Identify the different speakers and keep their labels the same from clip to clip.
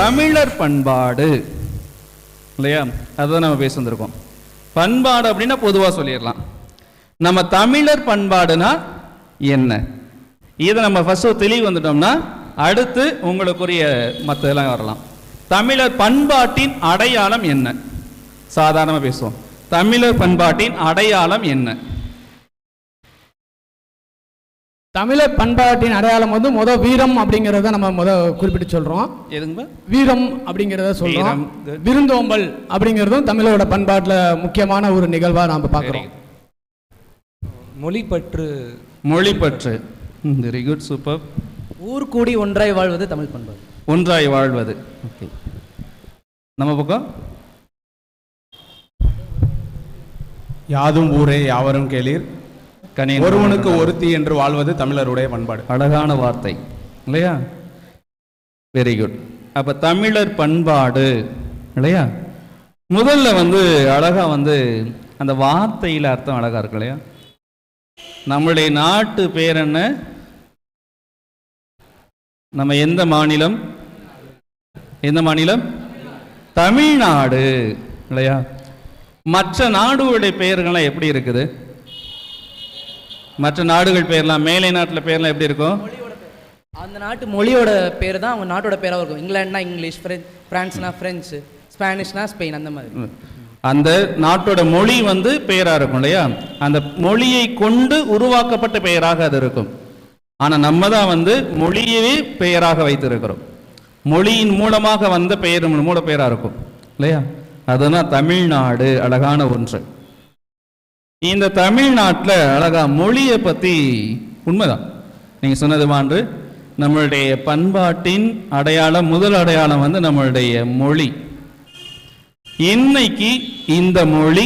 Speaker 1: தமிழர் பண்பாடு இல்லையா, அதுதான் நம்ம பேச வந்திருக்கோம். பண்பாடு அப்படின்னா பொதுவாக சொல்லிடலாம். நம்ம தமிழர் பண்பாடுனா என்ன, இதை நம்ம ஃபர்ஸ்ட் தெளிவு வந்துட்டோம்னா அடுத்து உங்களுக்குரிய மற்றதெல்லாம் வரலாம். தமிழர் பண்பாட்டின் அடையாளம் என்ன, சாதாரணமாக பேசுவோம். தமிழர் பண்பாட்டின் அடையாளம் என்ன?
Speaker 2: தமிழர் பண்பாட்டின் அடையாளம் வந்து வீரம் அப்படிங்கிறத நம்ம குறிப்பிட்டு சொல்றோம்.
Speaker 1: எதுங்க?
Speaker 2: வீரம் அப்படிங்கிறத சொல்றோம். விருந்தோம்பல் அப்படிங்கிறதும் தமிழோட பண்பாட்டில் முக்கியமான ஒரு நிகழ்வா நாம பார்க்கிறோம்.
Speaker 3: மொழிப்பற்று.
Speaker 1: மொழிப்பற்று, வெரி குட், சூப்பர்.
Speaker 3: ஊர் கூடி ஒன்றாய் வாழ்வது தமிழ் பண்பாடு.
Speaker 1: ஒன்றாய் வாழ்வது. ஓகே, நம்ம பக்கம்
Speaker 4: யாதும் ஊரே யாவரும் கேளீர், ஒருவனுக்கு ஒருத்தி என்று வாழ்வது தமிழருடைய பண்பாடு.
Speaker 1: அழகான வார்த்தை இல்லையா? Very good. அப்ப தமிழர் பண்பாடு இல்லையா? முதல்ல அழகா அந்த வார்த்தையில அர்த்தம் அழகா இருக்கு இல்லையா? நம்மளுடைய நாட்டு பேர் என்ன? நம்ம எந்த மாநிலம்? எந்த மாநிலம்? தமிழ்நாடு இல்லையா? மற்ற நாடுகளுடைய பெயர்கள்லாம் எப்படி இருக்குது? மற்ற நாடுகள் பேர்லாம், மேலை நாட்டில் பேர்லாம் எப்படி இருக்கும்?
Speaker 3: அந்த நாட்டு மொழியோட பேர் தான் அவங்க நாட்டோட பேராக இருக்கும். இங்கிலாந்துனா இங்கிலீஷ், பிரான்ஸ்னா பிரெஞ்சு, ஸ்பானிஷ்னா ஸ்பெயின், அந்த மாதிரி
Speaker 1: அந்த நாட்டோட மொழி பெயராக இருக்கும் இல்லையா? அந்த மொழியை கொண்டு உருவாக்கப்பட்ட பெயராக அது இருக்கும். ஆனால் நம்ம தான் மொழியவே பெயராக வைத்திருக்கிறோம். மொழியின் மூலமாக வந்த பெயர் மூல பெயராக இருக்கும் இல்லையா? அதுதான் தமிழ்நாடு. அழகான ஒன்று. இந்த தமிழ்நாட்டில் அழகா மொழியை பற்றி உண்மைதான் நீங்கள் சொன்னது மான்று. நம்மளுடைய பண்பாட்டின் அடையாளம், முதல் அடையாளம் நம்மளுடைய மொழி. இன்னைக்கு இந்த மொழி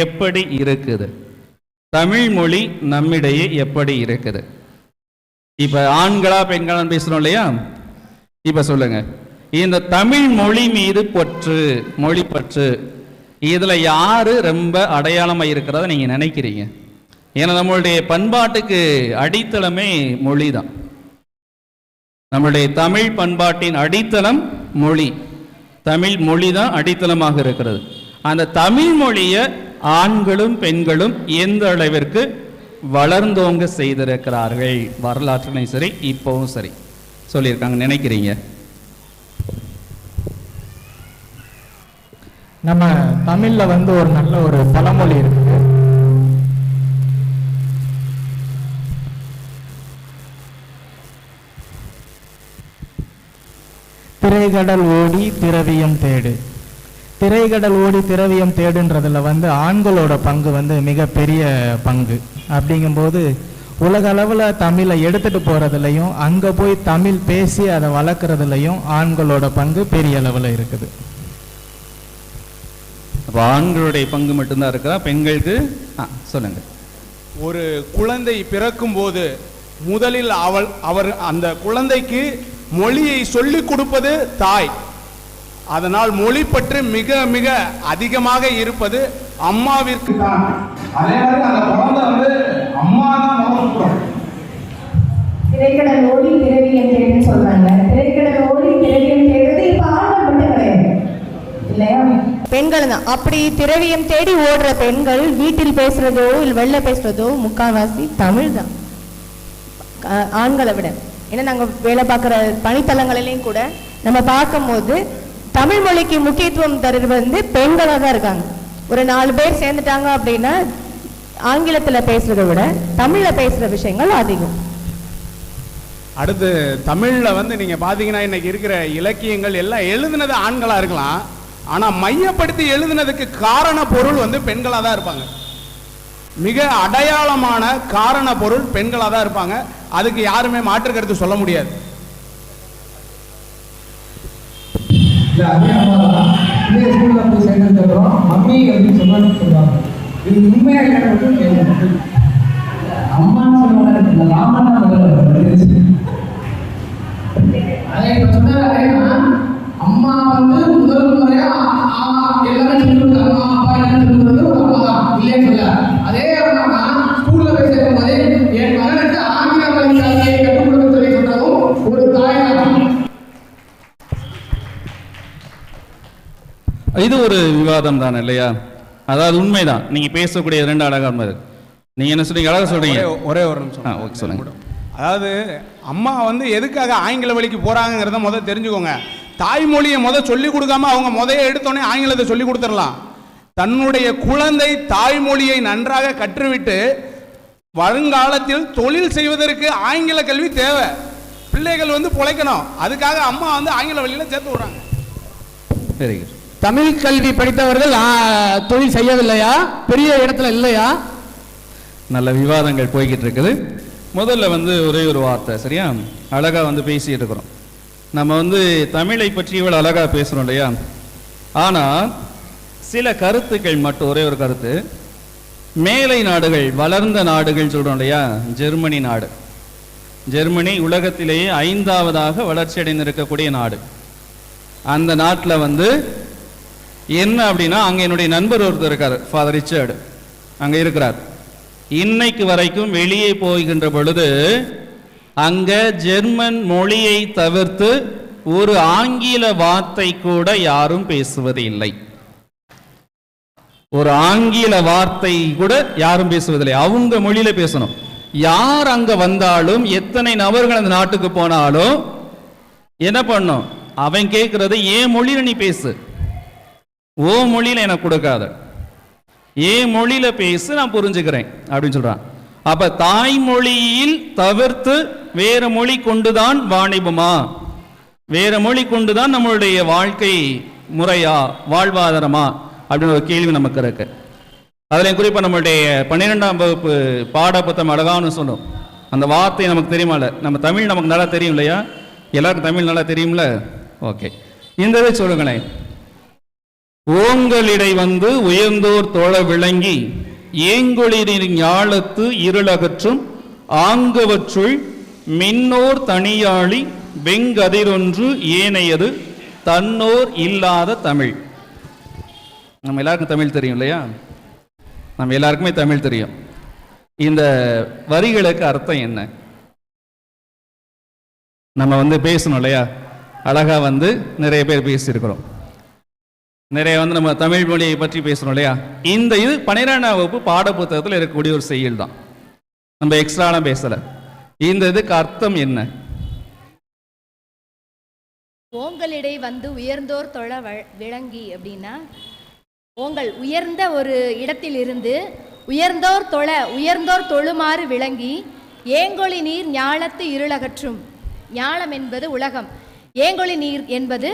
Speaker 1: எப்படி இருக்குது? தமிழ் மொழி நம்மிடையே எப்படி இருக்குது? இப்ப ஆண்களா பெண்களா பேசுறோம் இல்லையா? இப்ப சொல்லுங்க, இந்த தமிழ் மொழி மீது மொழி பற்று இதுல யாரு ரொம்ப அடையாளமா இருக்கிறத நீங்க நினைக்கிறீங்க? ஏன்னா நம்மளுடைய பண்பாட்டுக்கு அடித்தளமே மொழி தான். நம்மளுடைய தமிழ் பண்பாட்டின் அடித்தளம் மொழி. தமிழ் மொழி தான் அடித்தளமாக இருக்கிறது. அந்த தமிழ் மொழியை ஆண்களும் பெண்களும் எந்த அளவிற்கு வளர்ந்தோங்க செய்திருக்கிறார்கள், வரலாற்றுலையும் சரி இப்பவும் சரி சொல்லியிருக்காங்க நினைக்கிறீங்க?
Speaker 2: நம்ம தமிழ்ல ஒரு நல்ல ஒரு பழமொழி இருக்குது. திரைகடல் ஓடி திரவியம் தேடு. திரைகடல் ஓடி திரவியம் தேடுன்றதுல ஆண்களோட பங்கு மிக பெரிய பங்கு. அப்படிங்கும்போது உலக அளவில் தமிழை எடுத்துட்டு போறதுலையும் அங்க போய் தமிழ் பேசி அதை வளர்க்கறதுலையும் ஆண்களோட பங்கு பெரிய அளவில் இருக்குது.
Speaker 1: அப்போ ஆண்களுடைய பங்கு மட்டும்தான் இருக்கா? பெண்களுக்கு சொல்லுங்க.
Speaker 4: ஒரு குழந்தை பிறக்கும் போது முதலில் அவர் அந்த குழந்தைக்கு மொழியை சொல்லிக் கொடுப்பது தாய். அதனால் மொழி பற்றி மிக மிக அதிகமாக இருப்பது அம்மாவிற்கு தான். அதே மாதிரி அந்த குழந்தை அம்மா தான்.
Speaker 5: திரைக்கடல் ஓடி திரவியம் தேடுன்னு சொல்றாங்க. திரைக்கடல் ஓடி திரவியம் தேடுறது இப்ப ஆண்கள் மட்டும் கிடையாது இல்லையா?
Speaker 6: பெண்கள் தான். அப்படி திரவியம் தேடி ஓடுற பெண்கள் வீட்டில் பேசுறதோ இல்லை வெளில பேசுறதோ முக்கால்வாசி தமிழ் தான் ஆண்களை விட. ஏன்னா நாங்கள் வேலை பார்க்குற பணித்தளங்களிலையும் கூட நம்ம பார்க்கும்போது தமிழ் மொழிக்கு முக்கியத்துவம் தருவது பெண்களாக தான் இருக்காங்க. ஒரு 4 பேர் சேர்ந்துட்டாங்க அப்படின்னா ஆங்கிலத்தில் பேசுறதை விட தமிழில் பேசுகிற விஷயங்கள் அதிகம்.
Speaker 4: அடுத்து தமிழில் நீங்க பார்த்தீங்கன்னா இன்னைக்கு இருக்கிற இலக்கியங்கள் எல்லாம் எழுதுனது ஆண்களாக இருக்கலாம், ஆனால் மையப்படுத்தி எழுதுனதுக்கு காரண பொருள் பெண்களாக தான் இருப்பாங்க. மிக அடையாளமான காரண பொருள் பெண்களாக தான் இருப்பாங்க. அதுக்கு யாருமே மாற்று கருத்து சொல்ல முடியாது.
Speaker 7: மம்மி அப்படின்னு சொல்லுவாங்க. இது உண்மையாக அம்மான்னு சொல்லுவாங்க.
Speaker 1: இது ஒரு விவாதம் தான் இல்லையா? அதாவது உண்மைதான், நீங்க பேசக்கூடிய 2 அழகாக மாதிரி. நீங்க என்ன சொல்றீங்க? அழகா சொல்றீங்க.
Speaker 4: ஒரே ஒரு நிமிஷம்.
Speaker 1: ஓகே, சொல்லுங்க.
Speaker 4: அதாவது அம்மா வந்து எதுக்காக ஆங்கில வழிக்கு போறாங்கிறத முதல் தெரிஞ்சுக்கோங்க. தாய்மொழியை சொல்லி கொடுக்காம அவங்க எடுத்தோடனே ஆங்கிலத்தை சொல்லி கொடுத்துடலாம். தன்னுடைய குழந்தை தாய்மொழியை நன்றாக கற்றுவிட்டு வருங்காலத்தில் தொழில் செய்வதற்கு ஆங்கில கல்வி தேவை. பிள்ளைகள் பொழைக்கணும், அதுக்காக அம்மா ஆங்கில வழியில சேர்த்து விடுறாங்க.
Speaker 1: Very good.
Speaker 7: தமிழ் கல்வி படித்தவர்கள் தொழில் செய்யவில்லையா? பெரிய இடத்துல இல்லையா?
Speaker 1: நல்ல விவாதங்கள் போய்கிட்டு இருக்குது. முதல்ல ஒரே ஒரு வார்த்தை, சரியா? அழகா பேசிட்டு இருக்கிறோம். நம்ம தமிழை பற்றி இவ்வளவு அழகா பேசுறோம் இல்லையா? ஆனா சில கருத்துக்கள் மட்டும், ஒரே ஒரு கருத்து, மேலை நாடுகள், வளர்ந்த நாடுகள் சொல்றோம் இல்லையா? ஜெர்மனி நாடு, ஜெர்மனி உலகத்திலேயே 5ஆவதாக வளர்ச்சி அடைந்திருக்கக்கூடிய நாடு. அந்த நாட்டில் என்ன அப்படின்னா, அங்கே என்னுடைய நண்பர் ஒருத்தர் இருக்கார், ஃபாதர் ரிச்சர்டு, அங்கே இருக்கிறார். இன்னைக்கு வரைக்கும் வெளியே போகின்ற பொழுது அங்க ஜெர்மன் மொழியை தவிர்த்து ஒரு ஆங்கில வார்த்தை கூட யாரும் பேசுவது இல்லை. ஒரு ஆங்கில வார்த்தை கூட யாரும் பேசுவதில்லை, அவங்க மொழியில பேசணும். யார் அங்க வந்தாலும், எத்தனை நபர்கள் அந்த நாட்டுக்கு போனாலும் என்ன பண்ணும்? அவன் கேட்கறது, ஏன் மொழியில நீ பேசு, ஓ மொழியில எனக்கு கொடுக்காத, ஏன் மொழியில பேசு, நான் புரிஞ்சுக்கிறேன் அப்படின்னு சொல்றான். அப்ப தாய்மொழியில் தவிர்த்து வேற மொழி கொண்டுதான் வாணிபமா, வேற மொழி கொண்டுதான் நம்மளுடைய வாழ்க்கை முறையா, வாழ்வாதாரமா அப்படின்னு ஒரு கேள்வி நமக்கு இருக்கு. அதுல குறிப்பா நம்மளுடைய 12ஆம் வகுப்பு பாட புத்தகம் அழகான்னு சொன்னோம். அந்த வார்த்தை நமக்கு தெரியுமால? நம்ம தமிழ் நமக்கு நல்லா தெரியும் இல்லையா? எல்லாருக்கும் தமிழ் நல்லா தெரியும்ல? ஓகே, இந்த இதை சொல்லுங்களேன். ஓங்களிடை உயர்ந்தோர் தோழ விளங்கி ஏங்கொளிரின் ஞாலத்து இருளகற்றும் ஆங்கவற்றுள் மின்னோர் தனியாளி வெங்கதிரொன்று ஏனையது தன்னோர் இல்லாத தமிழ். நம்ம எல்லாருக்கும் தமிழ் தெரியும் இல்லையா? நம்ம எல்லாருக்குமே தமிழ் தெரியும். இந்த வரிகளுக்கு அர்த்தம் என்ன? நம்ம பேசணும் இல்லையா? அழகா நிறைய பேர் பேசியிருக்கிறோம், நிறைய நம்ம தமிழ் மொழியை பற்றி பேசணும் இல்லையா? இந்த இது 12ஆம் வகுப்பு பாட புத்தகத்தில் இருக்கக்கூடிய ஒரு செய்யுள் தான், நம்ம எக்ஸ்ட்ராலாம் பேசல. இந்த இதுக்கு அர்த்தம் என்ன?
Speaker 8: ஓங்களிடை உயர்ந்தோர் தொழ விளங்கி அப்படின்னா, ஓங்கள் உயர்ந்த ஒரு இடத்தில் இருந்து உயர்ந்தோர் தொழுமாறு விளங்கி ஏங்கொளி நீர் ஞாலத்து இருளகற்றும். ஞாலம் என்பது உலகம், ஏங்கொளி நீர் என்பது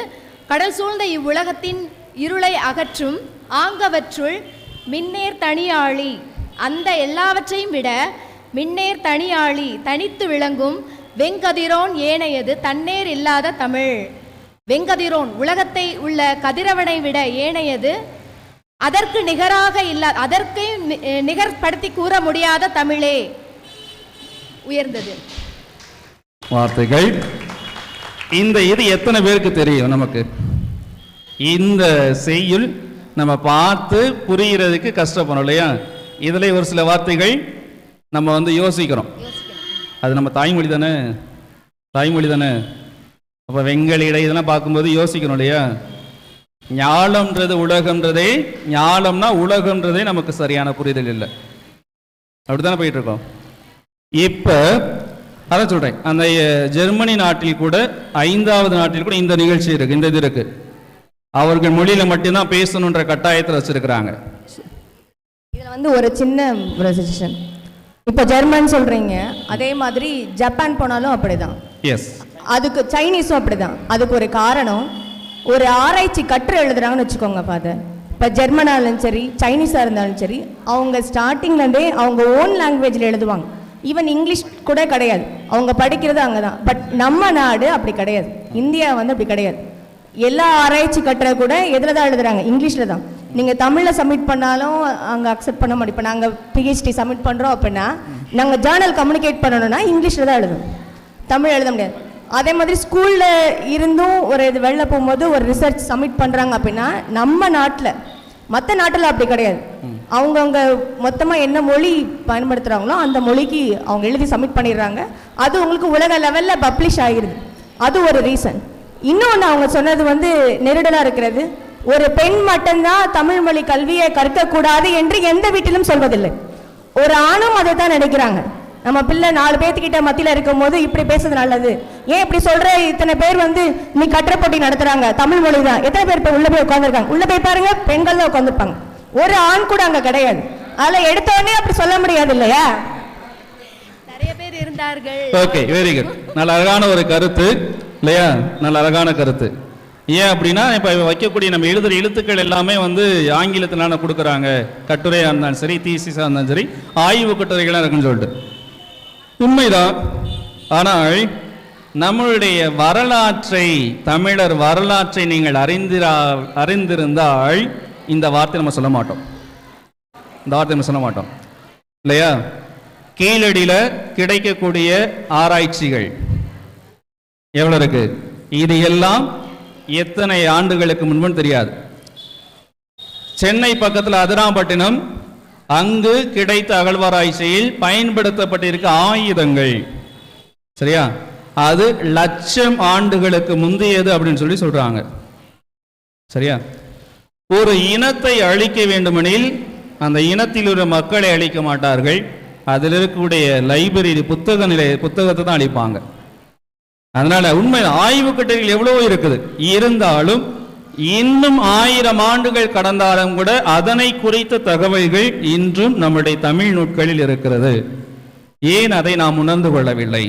Speaker 8: கடல் சூழ்ந்த இவ்வுலகத்தின் இருளை அகற்றும். ஆங்கவற்றுள் மின்னேர் தனியாளி, அந்த எல்லாவற்றையும் விட மின்னேர் தனியாளி, தனித்து விளங்கும். வெங்கதிரோன் ஏனையது தன்னேர் இல்லாத தமிழ். வெங்கதிரோன் உலகத்தை உள்ள கதிரவனை விட ஏனையது, அதற்கு நிகராக அதற்கு நிகர்படுத்தி கூற முடியாத தமிழே உயர்ந்தது.
Speaker 1: வார்த்தைகள். இந்த இது எத்தனை பேருக்கு தெரியும்? நமக்கு இந்த செய்யுள் நம்ம பார்த்து புரிகிறதுக்கு கஷ்டப்படும் இல்லையா? இதுல ஒரு சில வார்த்தைகள் நம்ம யோசிக்கிறோம். அது நம்ம தாய்மொழி தானே, தாய்மொழி தானே. அப்ப வெங்களிடை இதெல்லாம் பார்க்கும்போது யோசிக்கணும் இல்லையா? ஞாலம்ன்றது உலகம்ன்றதே, ஞாலம்னா உலகம்ன்றதே நமக்கு சரியான புரிதல் இல்லை. அப்படித்தானே போயிட்டு இருக்கோம். இப்ப அதான் சொல்றேன், அந்த ஜெர்மனி நாட்டில் கூட 5ஆவது நாட்டில் கூட இந்த நிகழ்ச்சி இருக்கு, இந்த இது இருக்கு. அவர்கள் மொழியில மட்டும்தான் பேசணுன்ற கட்டாயத்தில் வச்சிருக்கிறாங்க.
Speaker 6: இதுல ஒரு சின்ன ஒரு சஜஷன். இப்ப ஜெர்மன் சொல்றீங்க, அதே மாதிரி ஜப்பான் போனாலும் அப்படிதான்.
Speaker 1: எஸ்,
Speaker 6: அதுக்கு சைனீஸும் அப்படிதான். அதுக்கு ஒரு காரணம், ஒரு ஆராய்ச்சி கற்று எழுதுறாங்கன்னு வச்சுக்கோங்க ஃபாதர். இப்போ ஜெர்மனாக இருந்தாலும் சரி, சைனீஸாக இருந்தாலும் சரி, அவங்க ஸ்டார்டிங்லேருந்தே அவங்க ஓன் லாங்குவேஜில் எழுதுவாங்க. ஈவன் இங்கிலீஷ் கூட கிடையாது, அவங்க படிக்கிறது அங்கே தான். பட் நம்ம நாடு அப்படி கிடையாது, இந்தியா அப்படி கிடையாது. எல்லா ஆராய்ச்சி கட்டுறது கூட எதில் தான் எழுதுறாங்க? இங்கிலீஷில் தான். நீங்கள் தமிழில் சப்மிட் பண்ணாலும் அங்கே அக்செப்ட் பண்ண மாட்டோம். இப்போ நாங்கள் பிஹெச்டி சப்மிட் பண்ணுறோம் அப்படின்னா, நாங்கள் ஜேர்னல் கம்யூனிகேட் பண்ணணும்னா இங்கிலீஷில் தான் எழுதணும், தமிழ் எழுத முடியாது. அதே மாதிரி ஸ்கூலில் இருந்தும் ஒரு இது வெளில போகும்போது ஒரு ரிசர்ச் சப்மிட் பண்ணுறாங்க அப்படின்னா, நம்ம நாட்டில், மற்ற நாட்டில் அப்படி கிடையாது. அவங்கவுங்க மொத்தமாக என்ன மொழி பயன்படுத்துகிறாங்களோ அந்த மொழிக்கு அவங்க எழுதி சப்மிட் பண்ணிடுறாங்க. அது உங்களுக்கு உலக லெவலில் பப்ளிஷ் ஆகிடுது. அது ஒரு ரீசன். இன்னொன்று அவங்க சொன்னது நெருடலாக இருக்கிறது, ஒரு பெண் மட்டும்தான் தமிழ் மொழி கல்வியை கற்கக்கூடாது என்று எந்த வீட்டிலும் சொல்வதில்லை. ஒரு ஆணும் அதை தான் நினைக்கிறாங்க. நம்ம பிள்ளை 4 பேர்த்துக்கிட்ட மத்தியில இருக்கும் போது இப்படி பேசுறது நல்லது, ஏன் இப்படி சொல்ற, இத்தனை பேர் வந்து நீ கட்டுரை போட்டி நடத்துறாங்க, தமிழ் மொழி தான், எத்தனை பேர் இப்ப உள்ள போய் உட்காந்துருக்காங்க, உள்ள போய் பாருங்க, பெண்கள் தான் உட்காந்துருப்பாங்க, ஒரு ஆண் கூட அங்க கிடையாது. அதில் எடுத்த உடனே அப்படி சொல்ல முடியாது இல்லையா?
Speaker 8: நிறைய பேர் இருந்தார்கள்.
Speaker 1: Okay, very good. நல்ல அழகான ஒரு கருத்து இல்லையா? நல்ல அழகான கருத்து. ஏன் அப்படின்னா இப்போ வைக்கக்கூடிய நம்ம எழுதுகிற எழுத்துக்கள் எல்லாமே வந்து ஆங்கிலத்தினால கொடுக்குறாங்க. கட்டுரையாக இருந்தாலும் சரி, தீசிஸாக இருந்தாலும் சரி, ஆய்வு கட்டுரைகளாக இருக்குன்னு சொல்லிட்டு உண்மைதான். ஆனால் நம்மளுடைய வரலாற்றை, தமிழர் வரலாற்றை நீங்கள் அறிந்திருந்தால் இந்த வார்த்தை நம்ம சொல்ல மாட்டோம். இந்த வார்த்தை நம்ம சொல்ல மாட்டோம் இல்லையா? கீழடியில் கிடைக்கக்கூடிய ஆராய்ச்சிகள் எவ்வளோ இருக்கு, இது எல்லாம் எத்தனை ஆண்டுகளுக்கு முன்பு தெரியாது. சென்னை பக்கத்தில் அதிராம்பட்டினம், அங்கு கிடைத்த அகழ்வாராய்ச்சியில் பயன்படுத்தப்பட்டிருக்க ஆயுதங்கள் சரியா, அது 1,00,000 ஆண்டுகளுக்கு முந்தையது அப்படின்னு சொல்லி சொல்றாங்க. சரியா? ஒரு இனத்தை அழிக்க வேண்டுமெனில் அந்த இனத்தில் உள்ள மக்களை அழிக்க மாட்டார்கள், அதில் இருக்கக்கூடிய லைப்ரரி புத்தகத்தை தான் அழிப்பாங்க. அதனால உண்மை ஆய்வு கட்டுரைகள் எவ்வளவோ இருக்குது, இருந்தாலும் இன்னும் 1000 ஆண்டுகள் கடந்தாலும் கூட அதனை குறித்த தகவல்கள் இன்றும் நம்முடைய தமிழ் நூட்களில் இருக்கிறது. ஏன் அதை நாம் உணர்ந்து கொள்ளவில்லை?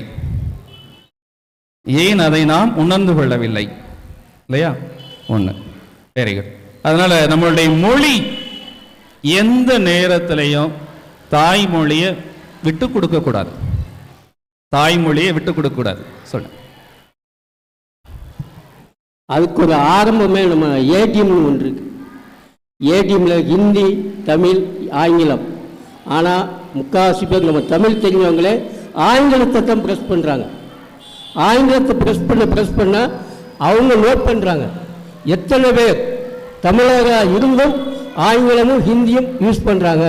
Speaker 1: ஏன் அதை நாம் உணர்ந்து கொள்ளவில்லை இல்லையா? ஒன்று. Very good. அதனால நம்மளுடைய மொழி எந்த நேரத்திலையும் தாய்மொழியை விட்டு கொடுக்க கூடாது. தாய்மொழியை விட்டு கொடுக்க கூடாது. சொல்ல
Speaker 9: அதுக்கு ஒரு ஆரம்பமே நம்ம ஏடிஎம்னு ஒன்று இருக்கு. ஏடிஎம்மில் ஹிந்தி, தமிழ், ஆங்கிலம். ஆனால் முக்கால்வாசி பேர் நம்ம தமிழ் தெரிஞ்சவங்களே ஆங்கிலத்தை தான் ப்ரெஸ் பண்ணுறாங்க. ஆங்கிலத்தை ப்ரெஸ் பண்ண அவங்க நோட் பண்ணுறாங்க. எத்தனை பேர் தமிழராக இருந்தும் ஆங்கிலமும் ஹிந்தியும் யூஸ் பண்ணுறாங்க,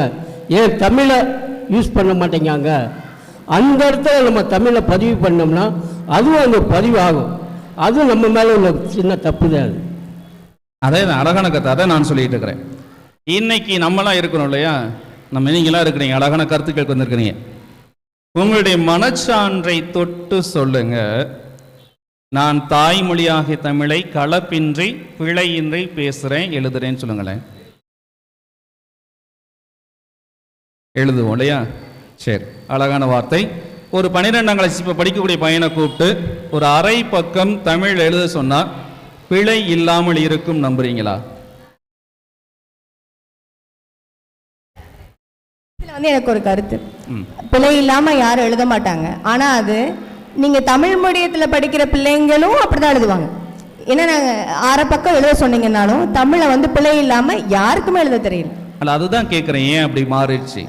Speaker 9: ஏன் தமிழை யூஸ் பண்ண மாட்டேங்காங்க? அந்த இடத்துல நம்ம தமிழை பதிவு பண்ணோம்னா அதுவும் அங்கே பதிவு ஆகும். அதுவும் நம்ம மேலே உள்ள சின்ன தப்பு தான்.
Speaker 1: அதே அழகான கருத்து, அதை நான் சொல்லிட்டு இருக்கிறேன். இன்னைக்கு நம்மளாம் இருக்கிறோம் இல்லையா, நம்ம நீங்களாம் இருக்கிறீங்க, அழகான கருத்துக்களுக்கு வந்திருக்கிறீங்க. உங்களுடைய மனச்சான்றை தொட்டு சொல்லுங்க, நான் தாய்மொழியாகிய தமிழை கலப்பின்றி பிழையின்றி பேசுறேன், எழுதுறேன்னு சொல்லுங்களேன். எழுதுவோம் இல்லையா? சரி, அழகான வார்த்தை. ஒரு 12ஆம் கிளாஸ் இப்போ படிக்கக்கூடிய பையனை கூப்பிட்டு ஒரு அரை பக்கம் தமிழ் எழுத சொன்னா பிழை இல்லாமல் இருக்கும் நம்புறீங்களா?
Speaker 6: இதுல வந்து எனக்கு ஒரு கருத்து, பிழை இல்லாம யாரும் எழுத மாட்டாங்க. ஆனா அது நீங்க தமிழ் மீடியத்துல படிக்கிற பிள்ளைங்களும் அப்படிதான் எழுதுவாங்க. ஏன்னா நாங்க அரை பக்கம் எழுத சொன்னீங்கன்னாலும் தமிழை வந்து பிழை இல்லாம யாருக்குமே எழுத தெரியல.
Speaker 1: அல்ல, அதுதான் கேட்கிறேன், ஏன் அப்படி மாறிடுச்சு?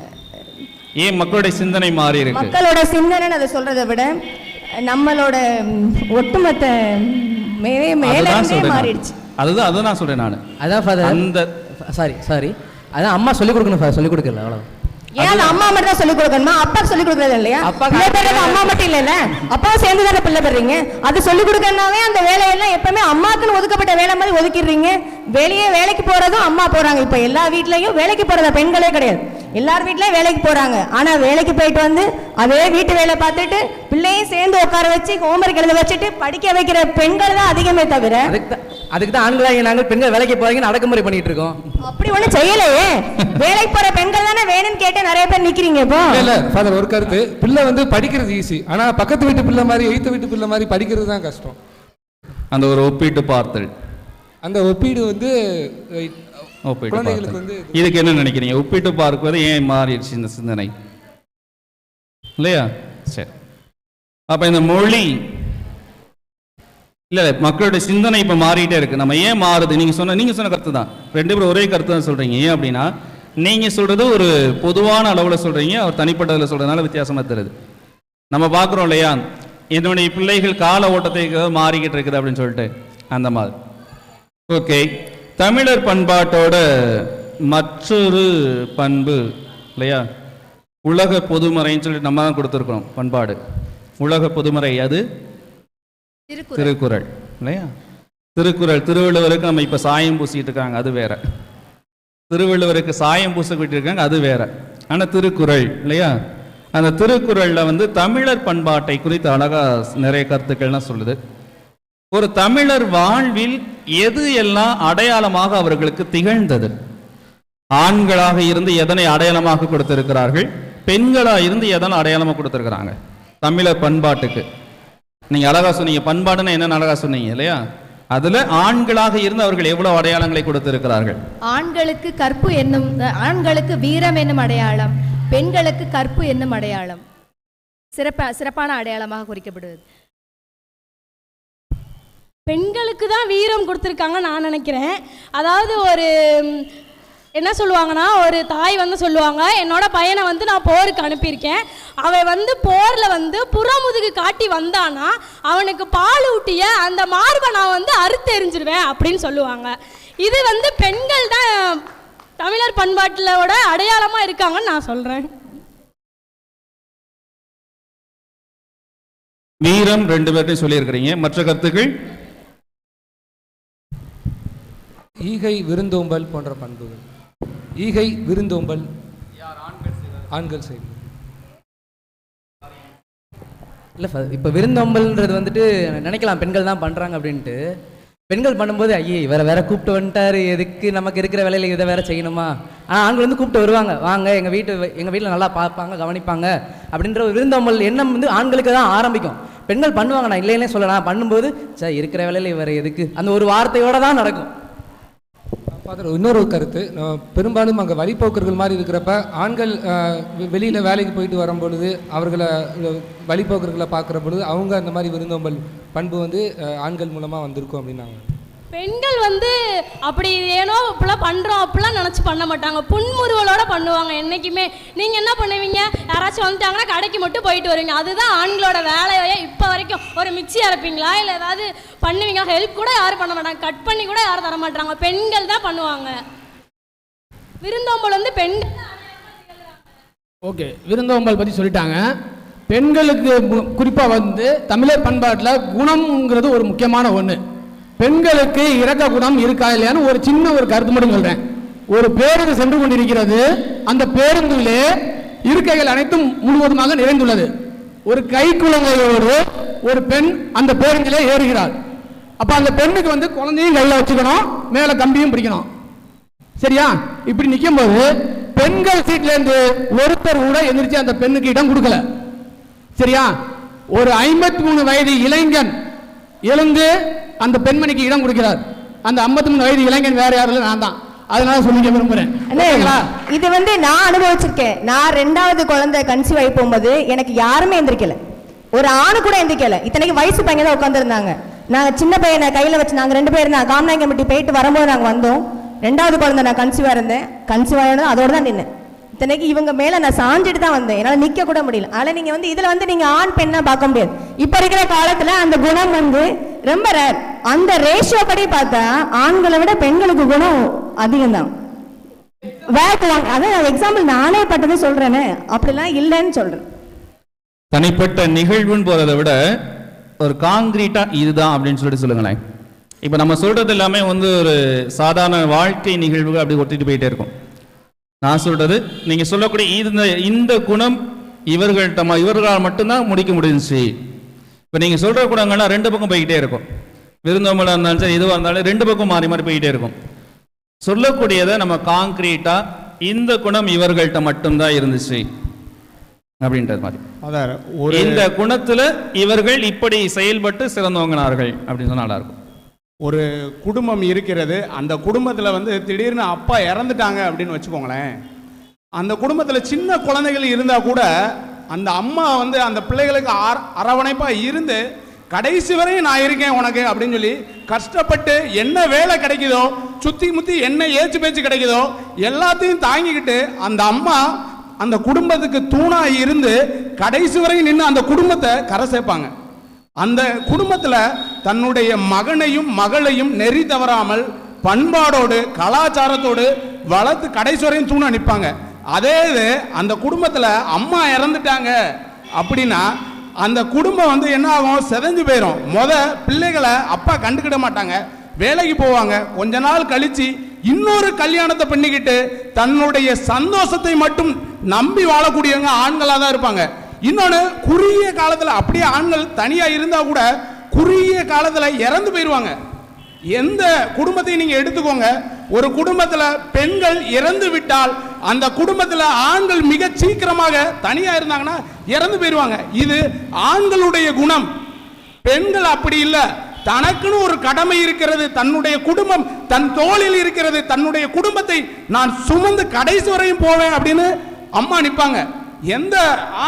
Speaker 1: ஏன் மக்களுடைய சிந்தனை மாறி இருக்கு?
Speaker 6: மக்களோட சிந்தனை அதை சொல்றதை விட நம்மளோட ஒட்டுமொத்த மாறிடுச்சு.
Speaker 1: அதுதான் நான் சொல்றேன். நான்
Speaker 3: அதான்
Speaker 1: அந்த
Speaker 3: சாரி அதான் அம்மா சொல்லிக் கொடுக்கணும், சொல்லிக் கொடுக்கல அவ்வளோ.
Speaker 6: ஏன் அம்மா மட்டும் தான் சொல்லிக் கொடுக்கணுமா? அப்பா சொல்லிக் கொடுக்கறது இல்லையா? அம்மா மட்டும் இல்லைல்ல, அப்பாவும் சேர்ந்து தானே பிள்ளை பெறீங்க. அது சொல்லிக் கொடுக்கறனாவே அந்த வேலையெல்லாம் எப்பவுமே அம்மாக்குன்னு ஒதுக்கப்பட்ட வேலை மாதிரி ஒதுக்கிடுறீங்க. வெளியே வேலைக்கு போறதும் அம்மா போறாங்க. இப்ப எல்லா வீட்லயும் வேலைக்கு போறத பெண்களே கிடையாது, எல்லார் வீட்லயும் வேலைக்கு போறாங்க. ஆனா வேலைக்கு போயிட்டு வந்து அதே வீட்டு வேலை பார்த்துட்டு பிள்ளையும் சேர்ந்து உட்கார வச்சு ஹோம்ஒர்க் எழுத வச்சுட்டு படிக்க வைக்கிற பெண்கள் தான் அதிகமே தவிர,
Speaker 3: அதுக்கு தான் ஆண்களாக நாங்கள் பெண்கள் வேலைக்கு போறீங்கன்னு அடக்குமுறை பண்ணிட்டு இருக்கோம்.
Speaker 6: அப்படி ஒன்றும் செய்யலையே. வேலைக்கு போற பெண்கள் தானே வேணும்னு கேட்டு நிறைய பேர் நிக்கிறீங்க. இப்போ
Speaker 10: இல்ல ஃபாதர், ஒரு கருத்து, பிள்ளை வந்து படிக்கிறது ஈஸி, ஆனா பக்கத்து வீட்டு பிள்ளை மாதிரி எய்த்த வீட்டு பிள்ளை மாதிரி படிக்கிறது தான் கஷ்டம்.
Speaker 1: அந்த ஒரு ஒப்பீட்டு பார்த்தல்,
Speaker 10: அந்த ஒப்பீடு வந்து
Speaker 1: குழந்தைகளுக்கு வந்து இதுக்கு என்ன நினைக்கிறீங்க? ஒப்பிட்டு பார்க்குவது ஏன் மாறிடுச்சு இந்த சிந்தனை இல்லையா? சரி, அப்ப இந்த மொழி இல்ல மக்களுடைய சிந்தனை இப்ப மாறிட்டே இருக்கு. நம்ம ஏன் மாறுது? நீங்க சொன்ன கருத்து தான், 2 பேரும் ஒரே கருத்து தான் சொல்றீங்க. ஏன் அப்படின்னா நீங்க சொல்றது ஒரு பொதுவான அளவுல சொல்றீங்க, அவர் தனிப்பட்டதில் சொல்றதுனால வித்தியாசமா தருது. நம்ம பார்க்குறோம் இல்லையா, என்னுடைய பிள்ளைகள் கால ஓட்டத்தை மாறிக்கிட்டு இருக்குது அப்படின்னு சொல்லிட்டு அந்த மாதிரி. ஓகே, தமிழர் பண்பாட்டோட மற்றொரு பண்பு இல்லையா, உலக பொதுமறைன்னு சொல்லிட்டு நம்ம தான் கொடுத்துருக்கோம் பண்பாடு. உலக பொதுமறை அது திருக்குறள் இல்லையா? திருக்குறள், திருவள்ளுவருக்கு நம்ம இப்போ சாயம் பூசிட்டு இருக்காங்க, அது வேற. திருவள்ளுவருக்கு சாயம் பூசிக்கிட்டு இருக்காங்க, அது வேற. ஆனால் திருக்குறள் இல்லையா, அந்த திருக்குறளில் வந்து தமிழர் பண்பாட்டை குறித்து அழகா நிறைய கருத்துக்கள்லாம் சொல்லுது. ஒரு தமிழர் வாழ்வில் எது எல்லாம் அடையாளமாக அவர்களுக்கு திகழ்ந்தது, ஆண்களாக இருந்து எதனை அடையாளமாக கொடுத்திருக்கிறார்கள், பெண்களாக இருந்து எதனை அடையாளமாக கொடுத்திருக்கிறாங்க தமிழர் பண்பாட்டுக்கு. நீங்க அழகா சொன்னீங்க, பண்பாடுன்னு என்ன அழகா சொன்னீங்க இல்லையா, அதுல ஆண்களாக இருந்து அவர்கள் எவ்வளவு அடையாளங்களை கொடுத்திருக்கிறார்கள்.
Speaker 8: ஆண்களுக்கு கற்பு என்னும், ஆண்களுக்கு வீரம் என்னும் அடையாளம், பெண்களுக்கு கற்பு என்னும் அடையாளம் சிறப்பான அடையாளமாக குறிக்கப்படுவது.
Speaker 11: பெண்களுக்கு தான் வீரம் கொடுத்துருக்காங்க நான் நினைக்கிறேன். அதாவது ஒரு என்ன சொல்லுவாங்கன்னா, ஒரு தாய் வந்து சொல்லுவாங்க, என்னோட பையனை வந்து நான் போருக்கு அனுப்பியிருக்கேன், அவன் வந்து போரில் வந்து புறமுதுகு காட்டி வந்தானா அவனுக்கு பால் ஊட்டிய அந்த மார்பை நான் வந்து அறுத்தெறிஞ்சிருவேன் அப்படின்னு சொல்லுவாங்க. இது வந்து பெண்கள் தான் தமிழர் பண்பாட்டிலோட அடையாளமாக இருக்காங்கன்னு நான் சொல்கிறேன்.
Speaker 1: வீரம் ரெண்டு பேர்ட்டையும் சொல்லியிருக்கிறீங்க. மற்ற கருத்துக்கள்?
Speaker 10: ஈகை, விருந்தோம்பல் போன்ற பண்புகள். ஈகை, விருந்தோம்பல் ஆண்கள் செய்வது
Speaker 3: இல்லை. இப்போ விருந்தோம்பல்ன்றது வந்துட்டு நினைக்கலாம் பெண்கள் தான் பண்ணுறாங்க அப்படின்ட்டு. பெண்கள் பண்ணும்போது ஐயே இவரை வேற கூப்பிட்டு வந்துட்டாரு, எதுக்கு நமக்கு இருக்கிற வேலையில் இதை வேற செய்யணுமா. ஆனால் ஆண்கள் வந்து கூப்பிட்டு வருவாங்க, வாங்க எங்கள் வீட்டில் நல்லா பார்ப்பாங்க, கவனிப்பாங்க அப்படின்ற ஒரு விருந்தோம்பல் எண்ணம் வந்து ஆண்களுக்கு தான் ஆரம்பிக்கும். பெண்கள் பண்ணுவாங்க, நான் இல்லைன்னே சொல்லலாம். பண்ணும்போது சார் இருக்கிற வேலையில் இவர் எதுக்கு, அந்த ஒரு வார்த்தையோடு தான் நடக்கும்.
Speaker 10: இன்னொரு கருத்து, பெரும்பாலும் அங்கே வழிபோக்கர்கள் மாதிரி இருக்கிறப்ப ஆண்கள் வெளியில் வேலைக்கு போயிட்டு வரும்பொழுது அவர்களை வழிபோக்கர்களை பார்க்குற பொழுது அவங்க அந்த மாதிரி விருந்தோம்பல் பண்பு வந்து ஆண்கள் மூலமாக வந்திருக்கும் அப்படின்னாங்க.
Speaker 11: பெண்கள் வந்து அப்படி ஏனோ இப்பெல்லாம் பண்ணுறோம் அப்படிலாம் நினச்சி பண்ண மாட்டாங்க, புன்முறுவலோட பண்ணுவாங்க என்றைக்குமே. நீங்கள் என்ன பண்ணுவீங்க, யாராச்சும் வந்துட்டாங்கன்னா கடைக்கு மட்டும் போயிட்டு வருவீங்க, அதுதான் ஆண்களோட வேலையே இப்போ வரைக்கும். ஒரு மிக்சி அரைப்பீங்களா, இல்லை ஏதாவது பண்ணுவீங்க, ஹெல்ப் கூட யாரும் பண்ண மாட்டாங்க, கட் பண்ணி கூட யாரும் தர மாட்டாங்க, பெண்கள் தான் பண்ணுவாங்க. விருந்தோம்பல் வந்து பெண்கள்.
Speaker 7: ஓகே, விருந்தோம்பல் பற்றி சொல்லிட்டாங்க. பெண்களுக்கு குறிப்பாக வந்து தமிழர் பண்பாட்டில் குணம்ங்கிறது ஒரு முக்கியமான ஒன்று. பெண்களுக்கு இரக்க குணம் இருக்கா இல்லையான்னு ஒரு சின்ன ஒரு கருத்து மட்டும் சொல்றேன். ஒரு பேருந்து சென்று கொண்டிருக்கிறது, அந்த பேருந்திலே இருக்கைகள் அனைத்தும் முழுவதுமாக நிறைந்துள்ளது. ஒரு கைக்குழந்தையோடு ஒரு பெண் அந்த பேருந்திலே ஏறுகிறாள். அப்ப அந்த பெண்ணுக்கு வந்து குழந்தையும் கையில வச்சுக்கணும், மேல கம்பியும் பிடிக்கணும், சரியா? இப்படி நிற்கும் போது பெண்கள் சீட்ல இருந்து ஒருத்தர் கூட எந்திரிச்சு அந்த பெண்ணுக்கு இடம் கொடுக்கல, சரியா? ஒரு 53 வயது இளைஞன் எழுந்து அந்த பெண்மணிக்கு இடம் கொடுக்கிறார். அந்த 53 வயது இளைஞன் வேற யாரும் இல்லை, நான் தான். அதனால சொல்லிக்க விரும்புறேன்.
Speaker 6: இது வந்து நான் அனுபவிச்சிருக்கேன். நான் 2வது குழந்தை கன்சீவ் ஆகி போகும்போது எனக்கு யாருமே எந்திரிக்கல, ஒரு ஆணு கூட எந்திரிக்கல. இத்தனைக்கு வயசு பையன் தான் உட்காந்துருந்தாங்க. நாங்கள் சின்ன பையனை கையில் வச்சு நாங்கள் 2 பேர் தான் காமநாயக்கம்பட்டி போயிட்டு வரும்போது நாங்கள் வந்தோம். 2வது குழந்தை நான் கன்சீவாக இருந்தேன். கன்சீவ் ஆகிடும் அதோடு தான் நின்னேன். இத்தனைக்கு இவங்க மேலே நான் சாஞ்சிட்டு தான் வந்தேன், என்னால் நிற்க கூட முடியல. அதில் நீங்கள் வந்து இதில் வந்து நீங்கள் ஆண் பெண்ணாக பார்க்க முடியாது. இப்போ இருக்கிற காலத்தில் அந்த குணம் வந்து ரொம்ப ரேர். அந்த ரேஷியோ படி பார்த்தா ஆண்களை விட பெண்களுக்கு குணம் அதிகம் தான். அதான் எக்ஸாம்பிள் நானே பட்டதை சொல்றேன்னு, அப்படிலாம் இல்லைன்னு சொல்றேன்.
Speaker 1: தனிப்பட்ட நிகழ்வுன்னு போறதை விட ஒரு காங்கிரீட்டா இதுதான் அப்படின்னு சொல்லுங்களேன். இப்போ நம்ம சொல்றது எல்லாமே வந்து ஒரு சாதாரண வாழ்க்கை நிகழ்வுகள் அப்படி ஒட்டிட்டு போயிட்டே இருக்கும். நான் சொல்றது நீங்க சொல்லக்கூடிய இந்த குணம் இவர்களால் மட்டும்தான் முடிக்க முடிஞ்சிச்சு. இப்போ நீங்க சொல்ற குணங்கள்லாம் 2 பக்கம் போய்கிட்டே இருக்கும். விருந்தோம்பலாக இருந்தாலும் சரி, எதுவாக இருந்தாலும் 2 பக்கம் மாறி மாறி போய்கிட்டே இருக்கும். சொல்லக்கூடியதை நம்ம காங்கிரீட்டா இந்த குணம் இவர்கள்ட்ட மட்டும்தான் இருந்துச்சு அப்படின்றது மாதிரி, இந்த குணத்துல இவர்கள் இப்படி செயல்பட்டு சிறந்தவங்கனார்கள் அப்படின்னு சொன்னா நல்லா இருக்கும்.
Speaker 4: ஒரு குடும்பம் இருக்கிறது, அந்த குடும்பத்தில் வந்து திடீர்னு அப்பா இறந்துட்டாங்க அப்படின்னு வச்சுக்கோங்களேன். அந்த குடும்பத்தில் சின்ன குழந்தைகள் இருந்தால் கூட அந்த அம்மா வந்து அந்த பிள்ளைகளுக்கு அரவணைப்பாக இருந்து கடைசி வரையும் நான் இருக்கேன் உனக்கு அப்படின்னு சொல்லி கஷ்டப்பட்டு என்ன வேலை கிடைக்குதோ, சுற்றி முற்றி என்ன ஏச்சு பேச்சு கிடைக்குதோ எல்லாத்தையும் தாங்கிக்கிட்டு அந்த அம்மா அந்த குடும்பத்துக்கு தூணாக இருந்து கடைசி வரையும் நின்று அந்த குடும்பத்தை கரை சேர்ப்பாங்க. அந்த குடும்பத்தில் தன்னுடைய மகனையும் மகளையும் நெறி தவறாமல் பண்பாடோடு கலாச்சாரத்தோடு வளர்த்து கடைசி வரையும் தூண நிற்பாங்க. அதே இது அந்த குடும்பத்தில் அம்மா இறந்துட்டாங்க அப்படின்னா அந்த குடும்பம் வந்து என்ன ஆகும், செதஞ்சு போயிடும். பிள்ளைகளை அப்பா கண்டுக்கிட மாட்டாங்க, வேலைக்கு போவாங்க. கொஞ்ச நாள் கழிச்சு இன்னொரு கல்யாணத்தை பண்ணிக்கிட்டு தன்னுடைய சந்தோஷத்தை மட்டும் நம்பி வாழக்கூடியவங்க ஆண்களா தான் இருப்பாங்க. இன்னொன்று, குறுகிய காலத்தில் அப்படியே ஆண்கள் தனியா இருந்தா கூட குறுகிய காலத்துல இறந்து போயிருவாங்க. எந்த குடும்பத்தையும் நீங்க எடுத்துக்கோங்க, ஒரு குடும்பத்துல பெண்கள் இறந்து விட்டால் அந்த குடும்பத்துல ஆண்கள் மிக சீக்கிரமாக தனியா இருந்தாங்கன்னா இறந்து போயிருவாங்க. இது ஆண்களுடைய குணம். பெண்கள் அப்படி இல்லை. தனக்குன்னு ஒரு கடமை இருக்கிறது, தன்னுடைய குடும்பம் தன் தோளில் இருக்கிறது, தன்னுடைய குடும்பத்தை நான் சுமந்து கடைசி வரையும் போவேன் அப்படின்னு அம்மா நிற்பாங்க. எந்த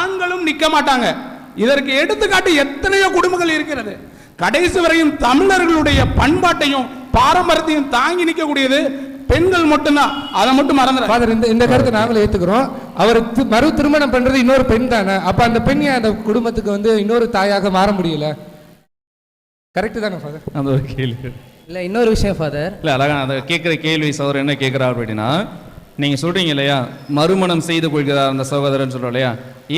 Speaker 4: ஆண்களும் நிற்க மாட்டாங்க. இதற்கு எடுத்துக்காட்டு எத்தனையோ குடும்பங்கள் இருக்கிறது. கடைசி வரையும் தமிழர்களுடைய பண்பாட்டையும் பாரம்பரியத்தையும் தாங்கி நிற்கக்கூடியது பெண்கள் மட்டும்தான். அதை மட்டும் மறந்துடுறாங்க.
Speaker 10: இந்த கருத்தை நாங்களும் ஏத்துக்கிறோம். அவர் மறு திருமணம் பண்றது இன்னொரு பெண் தானே, அப்ப அந்த பெண் அந்த குடும்பத்துக்கு வந்து இன்னொரு தாயாக மாற முடியல. கரெக்ட் தானே ஃபாதர்?
Speaker 1: அந்த ஒரு கேள்வி
Speaker 3: இல்லை, இன்னொரு விஷயம் ஃபாதர்.
Speaker 1: இல்லை, அழகா அதை கேட்குற கேள்வி சகோதரர் என்ன கேட்குறாரு அப்படின்னா, நீங்கள் சொல்கிறீங்க இல்லையா, மறுமணம் செய்து கொள்கிறார் அந்த சகோதரன் சொல்கிறோம் இல்லையா,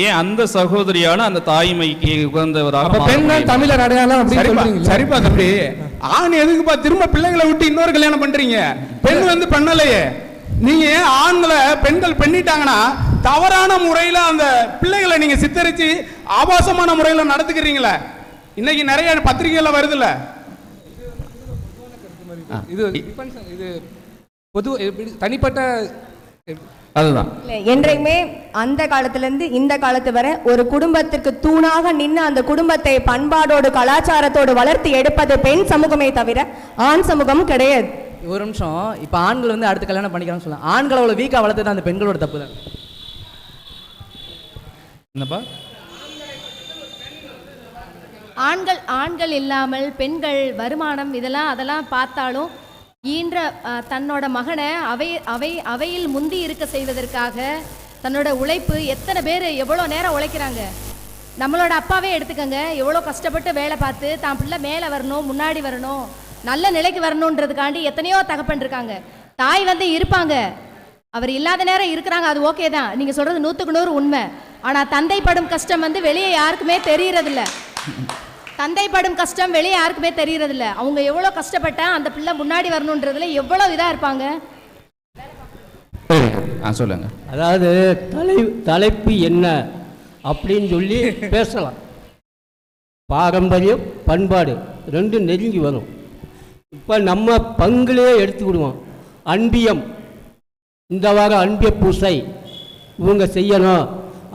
Speaker 1: ஏன் அந்த சகோதரியான அந்த தாய்மைக்கு உகந்தவராக
Speaker 10: பெண்கள் தமிழர் அடையாளம் அப்படின்னு சொல்றீங்க.
Speaker 4: சரிப்பா தம்பி, ஆண் எதுக்குப்பா திரும்ப பிள்ளைகளை விட்டு இன்னொரு கல்யாணம் பண்றீங்க? பெண் வந்து பண்ணலையே. நீங்க ஏன் ஆண்களை பெண்கள் பண்ணிட்டாங்கன்னா தவறான முறையில் அந்த பிள்ளைகளை நீங்க சித்தரிச்சு ஆபாசமான முறையில் நடத்துக்கிறீங்களே. இன்னைக்கு நிறைய பத்திரிகையில வருதுல்ல.
Speaker 10: இது பொது தனிப்பட்ட
Speaker 1: அதுதான்.
Speaker 6: என்றைக்குமே அந்த காலத்துல இருந்து இந்த காலத்து வரை ஒரு குடும்பத்திற்கு தூணாக நின்று அந்த குடும்பத்தை பண்பாடோடு கலாச்சாரத்தோடு வளர்த்து எடுப்பது பெண் சமூகமே தவிர ஆண் சமூகம் கிடையாது.
Speaker 3: ஒரு நிமிஷம், இப்போ ஆண்கள் வந்து அடுத்து கல்யாணம் பண்ணிக்கிறான்னு சொல்லலாம். ஆண்களை அவ்வளோ வீக்காக வளர்த்தது அந்த பெண்களோட தப்பு தான்.
Speaker 1: என்னப்பா?
Speaker 8: ஆண்கள் இல்லாமல் பெண்கள் வருமானம் அதெல்லாம் பார்த்தாலும் ஈன்ற தன்னோட மகனை அவையில் முந்தி இருக்க செய்வதற்காக தன்னோட உழைப்பு எத்தனை பேர் எவ்வளோ நேரம் உழைக்கிறாங்க. நம்மளோட அப்பாவே எடுத்துக்கங்க, எவ்வளோ கஷ்டப்பட்டு வேலை பார்த்து தான் பிள்ளை மேலே வரணும், முன்னாடி வரணும், நல்ல நிலைக்கு வரணுன்றதுக்காண்டி எத்தனையோ தகப்பன் இருக்காங்க. தாய் வந்து இருப்பாங்க, அவர் இல்லாத நேரம் இருக்கிறாங்க, அது ஓகே தான். நீங்கள் சொல்கிறது 100க்கு 100 உண்மை. ஆனால் தந்தை படும் கஷ்டம் வந்து வெளியே யாருக்குமே தெரியறதில்ல. தந்தை படும் கஷ்டம் வெளியே யாருக்குமே தெரியறதில்ல. அவங்க எவ்வளோ கஷ்டப்பட்டா அந்த பிள்ளை முன்னாடி வரணுன்றதுல எவ்வளோ இதாக இருப்பாங்க.
Speaker 1: சொல்லுங்க.
Speaker 9: அதாவது தலைப்பு என்ன அப்படின்னு சொல்லி பேசலாம். பாரம்பரியம் பண்பாடு ரெண்டும் நெருங்கி வரும். இப்போ நம்ம பங்குலேயே எடுத்துக்கிடுவோம். அன்பியம், இந்த வாரம் அன்பிய பூசை இவங்க செய்யணும்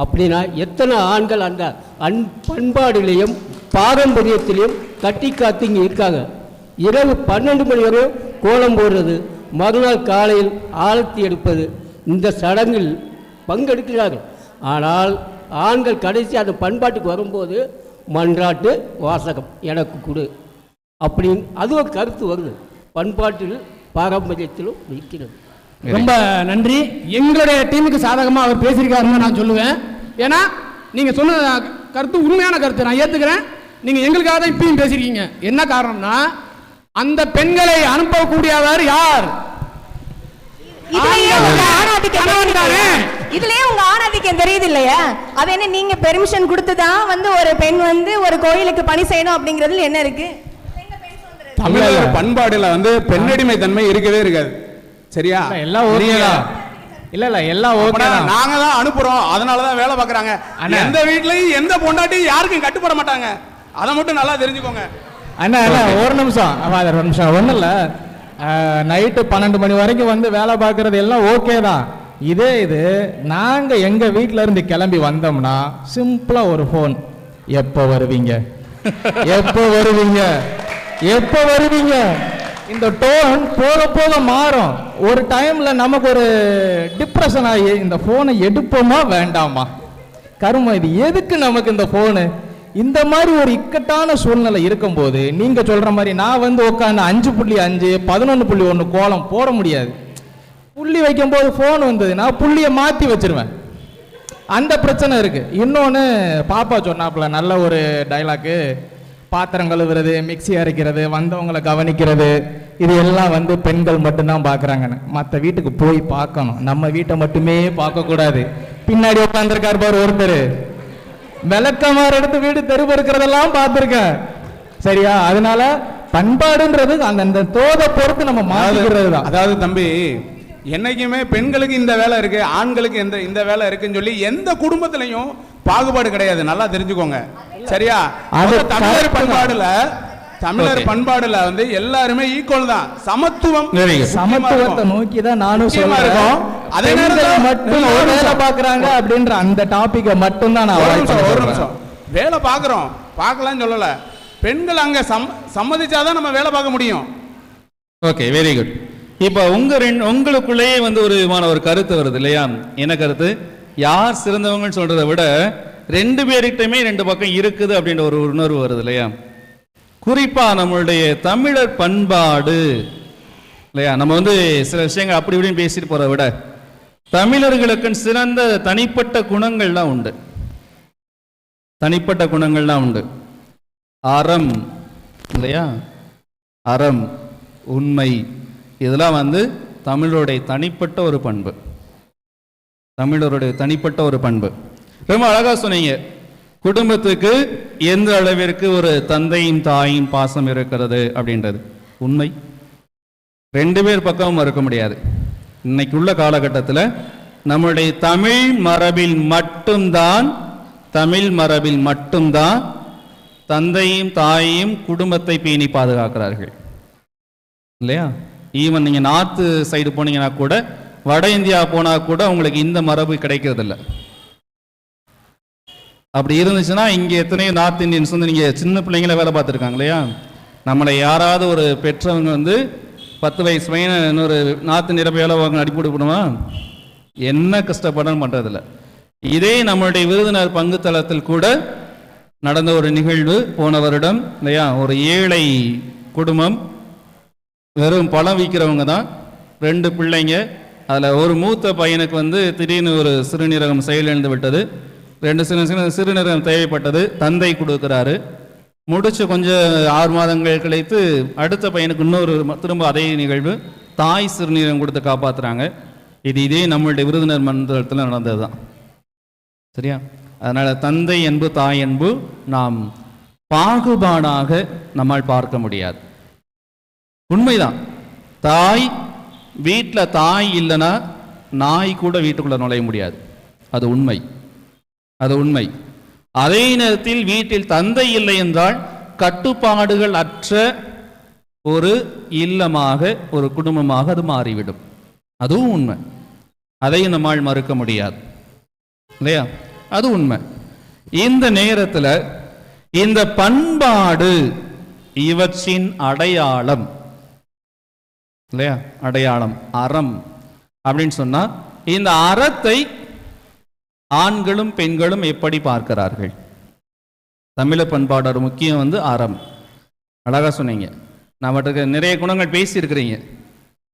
Speaker 9: அப்படின்னா எத்தனை ஆண்கள் அந்த பண்பாடுலேயும் பாரம்பரியத்திலையும் கட்டி காத்து இங்கே இருக்காங்க. இரவு 12 மணி வரை கோலம் போடுறது, மறுநாள் காலையில் ஆரத்தி எடுப்பது, இந்த சடங்கில் பங்கெடுக்கிறார்கள். ஆனால் ஆண்கள் கடைசி அந்த பண்பாட்டுக்கு வரும்போது மன்றாட்டு வாசகம் எனக்கு கொடு அப்படின்னு அது ஒரு கருத்து வருது. பண்பாட்டில் பாரம்பரியத்திலும் இருக்கிறது.
Speaker 7: ரொம்ப நன்றி. எங்களுடைய டீமுக்கு சாதகமாக அவர் பேசியிருக்காருன்னு நான் சொல்லுவேன். ஏன்னா நீங்கள் சொன்ன கருத்து உண்மையான கருத்து, நான் ஏற்றுக்கிறேன். நீங்கள் எங்களுக்காக தான் இப்பயும் பேசியிருக்கீங்க. என்ன காரணம்னா அந்த பெண்களை அனுப்பக்கூடியவர் யார்?
Speaker 6: இதுலயே உங்க ஆணாதிக்கம் தெரியுது இல்லையா? அது என்ன, நீங்க பெர்மிஷன் கொடுத்துதான் வந்து ஒரு பெண் வந்து ஒரு கோயிலுக்கு பணி செய்யணும் அப்படிங்கிறதுல என்ன இருக்கு?
Speaker 4: தமிழர் பண்பாடுல வந்து பெண்ணடிமை தன்மை இருக்கவே இருக்காது. சரியா?
Speaker 2: எல்லாம் ஓகேடா. இல்ல எல்லாம் ஓகே.
Speaker 4: நாங்க தான் அனுப்புறோம், அதனாலதான் வேலை பார்க்கறாங்க. எந்த வீட்லயும் எந்த பொண்டாட்டியும் யாருக்கும் கட்டுப்பட மாட்டாங்க. அதை மட்டும் நல்லா தெரிஞ்சுக்கோங்க.
Speaker 2: அண்ணா ஒரு நிமிஷம் ஒன்றும் இல்லை. நைட்டு 12 மணி வரைக்கும் வந்து வேலை பார்க்கறது எல்லாம் ஓகே தான். இது நாங்கள் எங்கள் வீட்டில் இருந்து கிளம்பி வந்தோம்னா சிம்பிளாக ஒரு ஃபோன், எப்போ வருவீங்க எப்போ வருவீங்க எப்போ வருவீங்க. இந்த டோன் போக போக மாறும். ஒரு டைமில் நமக்கு ஒரு டிப்ரெஷன் ஆகி இந்த ஃபோனை எடுப்போமா வேண்டாமா, கருமா இது எதுக்கு நமக்கு இந்த ஃபோனு, இந்த மாதிரி ஒரு இக்கட்டான சூழ்நிலை இருக்கும்போது நீங்கள் சொல்கிற மாதிரி நான் வந்து உட்காந்து 5.5 11.1 கோலம் போட முடியாது. புள்ளி வைக்கும்போது ஃபோன் வந்தது, நான் புள்ளியை மாற்றி வச்சிருவேன். அந்த பிரச்சனை இருக்குது. இன்னொன்று பாப்பா சொன்னாப்புல நல்ல ஒரு டைலாக்கு, பாத்திரம் கழுவுறது, மிக்சி அரைக்கிறது, வந்தவங்களை கவனிக்கிறது, இது எல்லாம் வந்து பெண்கள் மட்டும்தான் பார்க்குறாங்கன்னு. மற்ற வீட்டுக்கு போய் பார்க்கணும், நம்ம வீட்டை மட்டுமே பார்க்கக்கூடாது. பின்னாடி உட்காந்துருக்காரு பாரு ஒருத்தர், விளக்கமாறு எடுத்து வீடு தெருவு இருக்கிறதெல்லாம் பார்த்துருக்கேன். சரியா? அதனால பண்பாடுன்றது அந்த தோதை பொறுத்து நம்ம மாத்திக்கிறது தான்.
Speaker 4: அதாவது தம்பி, என்னைக்குமே பெண்களுக்கு இந்த வேலை இருக்கு, ஆண்களுக்கு இந்த வேலை இருக்குன்னு சொல்லி எந்த குடும்பத்திலையும் பாகுபாடு கிடையாது. நல்லா தெரிஞ்சுக்கோங்க, சரியா? தமிழர் பண்பாடுல வந்து எல்லாருமே ஈக்குவல் தான்.
Speaker 2: சமத்துவத்தை நோக்கி தான் நானும் சொல்றேன். அதே நேரத்தில் மட்டும் வேலை பாக்குறாங்க அப்படின்ற அந்த டாபிக்கை மட்டும் தான் நான்
Speaker 4: ஒரு நிமிஷம் வேலை பாக்குறோம், பார்க்கலாம்னு சொல்லல. பெண்கள் அங்க சம்மதிச்சாதான் நம்ம வேலை பார்க்க முடியும்.
Speaker 1: Okay, very good. இப்போ உங்களுக்குள்ளேயே வந்து ஒரு விதமான ஒரு கருத்து வருது இல்லையா? என்ன கருத்து? யார் சிறந்தவங்கன்னு சொல்றதை விட ரெண்டு பேர்கிட்டயுமே ரெண்டு பக்கம் இருக்குது அப்படின்ற ஒரு உணர்வு வருது இல்லையா? குறிப்பா நம்மளுடைய தமிழர் பண்பாடு இல்லையா, நம்ம வந்து சில விஷயங்கள் அப்படி இப்படின்னு பேசிட்டு போறதை விட தமிழர்களுக்கு சிறந்த தனிப்பட்ட குணங்கள்லாம் உண்டு. தனிப்பட்ட குணங்கள்லாம் உண்டு. அறம் இல்லையா, அறம், உண்மை, இதெல்லாம் வந்து தமிழருடைய தனிப்பட்ட ஒரு பண்பு. தமிழருடைய தனிப்பட்ட ஒரு பண்பு. ரொம்ப அழகா சொன்னீங்க. குடும்பத்துக்கு எந்த அளவிற்கு ஒரு தந்தையும் தாயும் பாசம் இருக்கிறது அப்படின்றது உண்மை. ரெண்டு பேர் பக்கமும் இருக்க முடியாது. இன்னைக்கு உள்ள காலகட்டத்தில் நம்முடைய தமிழ் மரபில் மட்டும்தான் தந்தையும் தாயையும் குடும்பத்தை பேணி பாதுகாக்கிறார்கள் இல்லையா? ஈவன் நீங்கள் நார்த்து சைடு போனீங்கன்னா கூட, வட இந்தியா போனால் கூட உங்களுக்கு இந்த மரபு கிடைக்கிறது இல்லை. அப்படி இருந்துச்சுன்னா இங்கே எத்தனையோ நார்த் இந்தியன்ஸ் வந்து நீங்கள் சின்ன பிள்ளைங்கள வேலை பார்த்துருக்காங்க இல்லையா? நம்மளை யாராவது ஒரு பெற்றவங்க வந்து 10 வயசு பையனை இன்னொரு நார்த் இந்தியா வேலை வாங்க அடிப்படை பண்ணுமா? என்ன கஷ்டப்படணும் பண்ணுறதில்ல. இதே நம்மளுடைய விருதுநகர் பங்கு தளத்தில் கூட நடந்த ஒரு நிகழ்வு போன வருடம் இல்லையா? ஒரு ஏழை குடும்பம், வெறும் பழம் விற்கிறவங்க தான், 2 பிள்ளைங்க. அதில் ஒரு மூத்த பையனுக்கு வந்து திடீர்னு ஒரு சிறுநீரகம் செயலிழந்து விட்டது. 2 சிறுநீரகம் தேவைப்பட்டது. தந்தை கொடுக்குறாரு. முடிச்சு கொஞ்சம் 6 மாதங்கள் கழித்து அடுத்த பையனுக்கு இன்னொரு திரும்ப அதே நிகழ்வு, தாய் சிறுநீரகம் கொடுத்து காப்பாற்றுறாங்க. இதே நம்மளுடைய விருதுநகர் மண்டலத்தில் நடந்தது தான். சரியா? அதனால் தந்தை அன்பு தாய் அன்பு நாம் பாகுபாடாக நம்மால் பார்க்க முடியாது. உண்மைதான். வீட்டில் தாய் இல்லைன்னா நாய் கூட வீட்டுக்குள்ளே நுழைய முடியாது. அது உண்மை. அதே நேரத்தில் வீட்டில் தந்தை இல்லை என்றால் கட்டுப்பாடுகள் அற்ற ஒரு இல்லமாக, ஒரு குடும்பமாக அது மாறிவிடும். அதுவும் உண்மை. அதையும் நம்மால் மறுக்க முடியாது இல்லையா? அது உண்மை. இந்த நேரத்தில் இந்த பண்பாடு இவற்றின் அடையாளம் இல்லையா? அடையாளம் அறம் அப்படின்னு சொன்னா, இந்த அறத்தை ஆண்களும் பெண்களும் எப்படி பார்க்கிறார்கள்? தமிழர் பண்பாடு முக்கியம் வந்து அறம். அழகா சொன்னீங்க. நான் மட்டுக்கு நிறைய குணங்கள் பேசியிருக்கிறீங்க.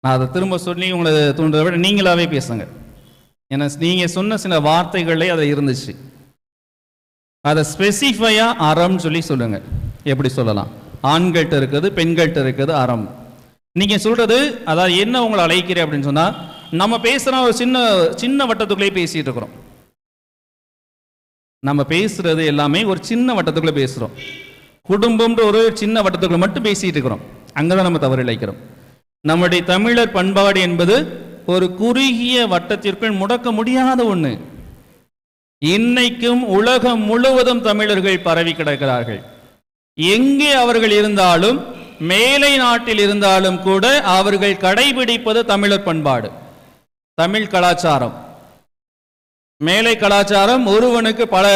Speaker 1: நான் அதை திரும்ப சொல்லி உங்களை தூண்டுறதை விட நீங்களாவே பேசுங்க. ஏன்னா நீங்கள் சொன்ன சில வார்த்தைகளே அதை இருந்துச்சு. அதை ஸ்பெசிஃபையாக அறம் சொல்லுங்க. எப்படி சொல்லலாம்? ஆண்கள்கிட்ட இருக்குது, பெண்கள்கிட்ட இருக்குது அறம். நீங்கள் சொல்கிறது அதாவது என்ன உங்களை அழைக்கிறேன் அப்படின்னு சொன்னால், நம்ம பேசுகிறோம் ஒரு சின்ன வட்டத்துக்குள்ளே பேசிகிட்டு இருக்கிறோம். நம்ம பேசுகிறது எல்லாமே ஒரு சின்ன வட்டத்துக்குள்ளே பேசுகிறோம். குடும்பம்ன்ற ஒரு சின்ன வட்டத்துக்குள்ளே மட்டும் பேசிகிட்டு இருக்கிறோம். அங்கே தான் நம்ம தவறு இழைக்கிறோம். நம்முடைய தமிழர் பண்பாடு என்பது ஒரு குறுகிய வட்டத்திற்குள் முடக்க முடியாத ஒன்று. இன்னைக்கும் உலகம் முழுவதும் தமிழர்கள் பரவி கிடக்கிறார்கள். எங்கே அவர்கள் இருந்தாலும், மேலை நாட்டில் இருந்தாலும் கூட அவர்கள் கடைபிடிப்பது தமிழர் பண்பாடு, தமிழ் கலாச்சாரம். மேலை கலாச்சாரம் ஒருவனுக்கு பல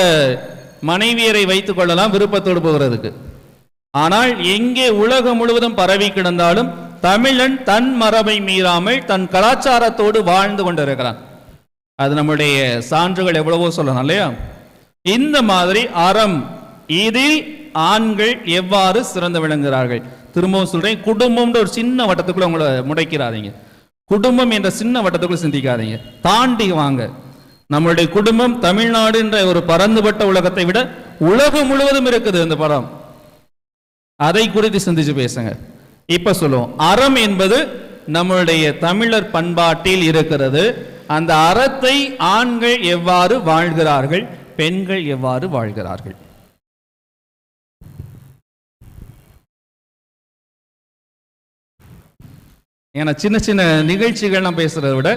Speaker 1: மனைவியரை வைத்துக் கொள்ளலாம் விருப்பத்தோடு போகிறதுக்கு. ஆனால் எங்கே உலகம் முழுவதும் பரவி கிடந்தாலும் தமிழன் தன் மரபை மீறாமல் தன் கலாச்சாரத்தோடு வாழ்ந்து கொண்டிருக்கிறான். அது நம்முடைய சான்றுகள் எவ்வளவோ சொல்லலாம் இல்லையா? இந்த மாதிரி அறம், இதில் ஆண்கள் எவ்வாறு சிறந்து விளங்குகிறார்கள். திரும்பவும் சொல்றேன், குடும்பம்ன்ற ஒரு சின்ன வட்டத்துக்குள்ள உங்களை முடைக்கிறாதீங்க. குடும்பம் என்ற சின்ன வட்டத்துக்குள்ள சிந்திக்காதீங்க. தாண்டி வாங்க. நம்மளுடைய குடும்பம் தமிழ்நாடு என்ற ஒரு பரந்துபட்ட உலகத்தை விட உலகம் முழுவதும் இருக்குது இந்த படம். அதை குறித்து சிந்திச்சு பேசுங்க. இப்ப சொல்லுவோம், அறம் என்பது நம்மளுடைய தமிழர் பண்பாட்டில் இருக்கிறது. அந்த அறத்தை ஆண்கள் எவ்வாறு வாழ்கிறார்கள், பெண்கள் எவ்வாறு வாழ்கிறார்கள். ஏன்னா சின்ன சின்ன நிகழ்ச்சிகள்லாம் பேசுகிறத விட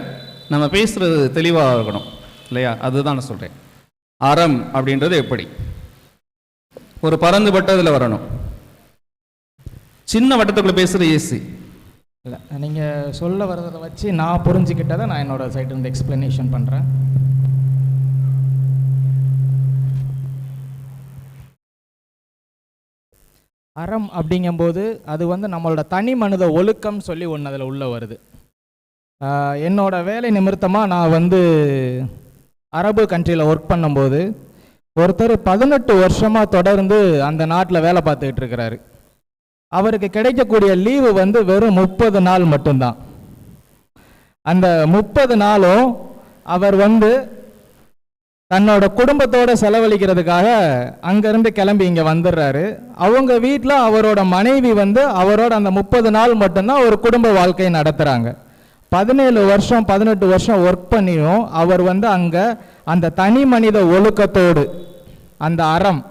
Speaker 1: நம்ம பேசுகிறது தெளிவாக இருக்கணும் இல்லையா? அதுதான் நான் சொல்கிறேன். அறம் அப்படின்றது எப்படி ஒரு பறந்துபட்டதில் வரணும். சின்ன வட்டத்துக்குள்ளே பேசுகிற ஏசி
Speaker 2: இல்லை, நீங்கள் சொல்ல வர்றதை வச்சு நான் புரிஞ்சுக்கிட்டதை நான் என்னோட சைட்லேருந்து எக்ஸ்பிளனேஷன் பண்ணுறேன். அறம் அப்படிங்கும்போது அது வந்து நம்மளோட தனி மனித ஒழுக்கம் சொல்லி ஒன்று அதில் உள்ள வருது. என்னோட வேலை நிமித்தமாக நான் வந்து அரபு கண்ட்ரியில் ஒர்க் பண்ணும்போது ஒருத்தர் 18 வருஷமாக தொடர்ந்து அந்த நாட்டில் வேலை பார்த்துக்கிட்டு இருக்கிறாரு. அவருக்கு கிடைக்கக்கூடிய லீவு வந்து வெறும் 30 நாள் மட்டும்தான். அந்த 30 நாளும் அவர் வந்து தன்னோட குடும்பத்தோட செலவழிக்கிறதுக்காக அங்கேருந்து கிளம்பி இங்கே வந்துடுறாரு. அவங்க வீட்டில் அவரோட மனைவி வந்து அவரோட அந்த 30 நாள் மட்டும்தான் ஒரு குடும்ப வாழ்க்கையை நடத்துகிறாங்க. 17 வருஷம் 18 வருஷம் ஒர்க் பண்ணியும் அவர் வந்து அங்கே அந்த தனி மனித ஒழுக்கத்தோடு அந்த அறம்,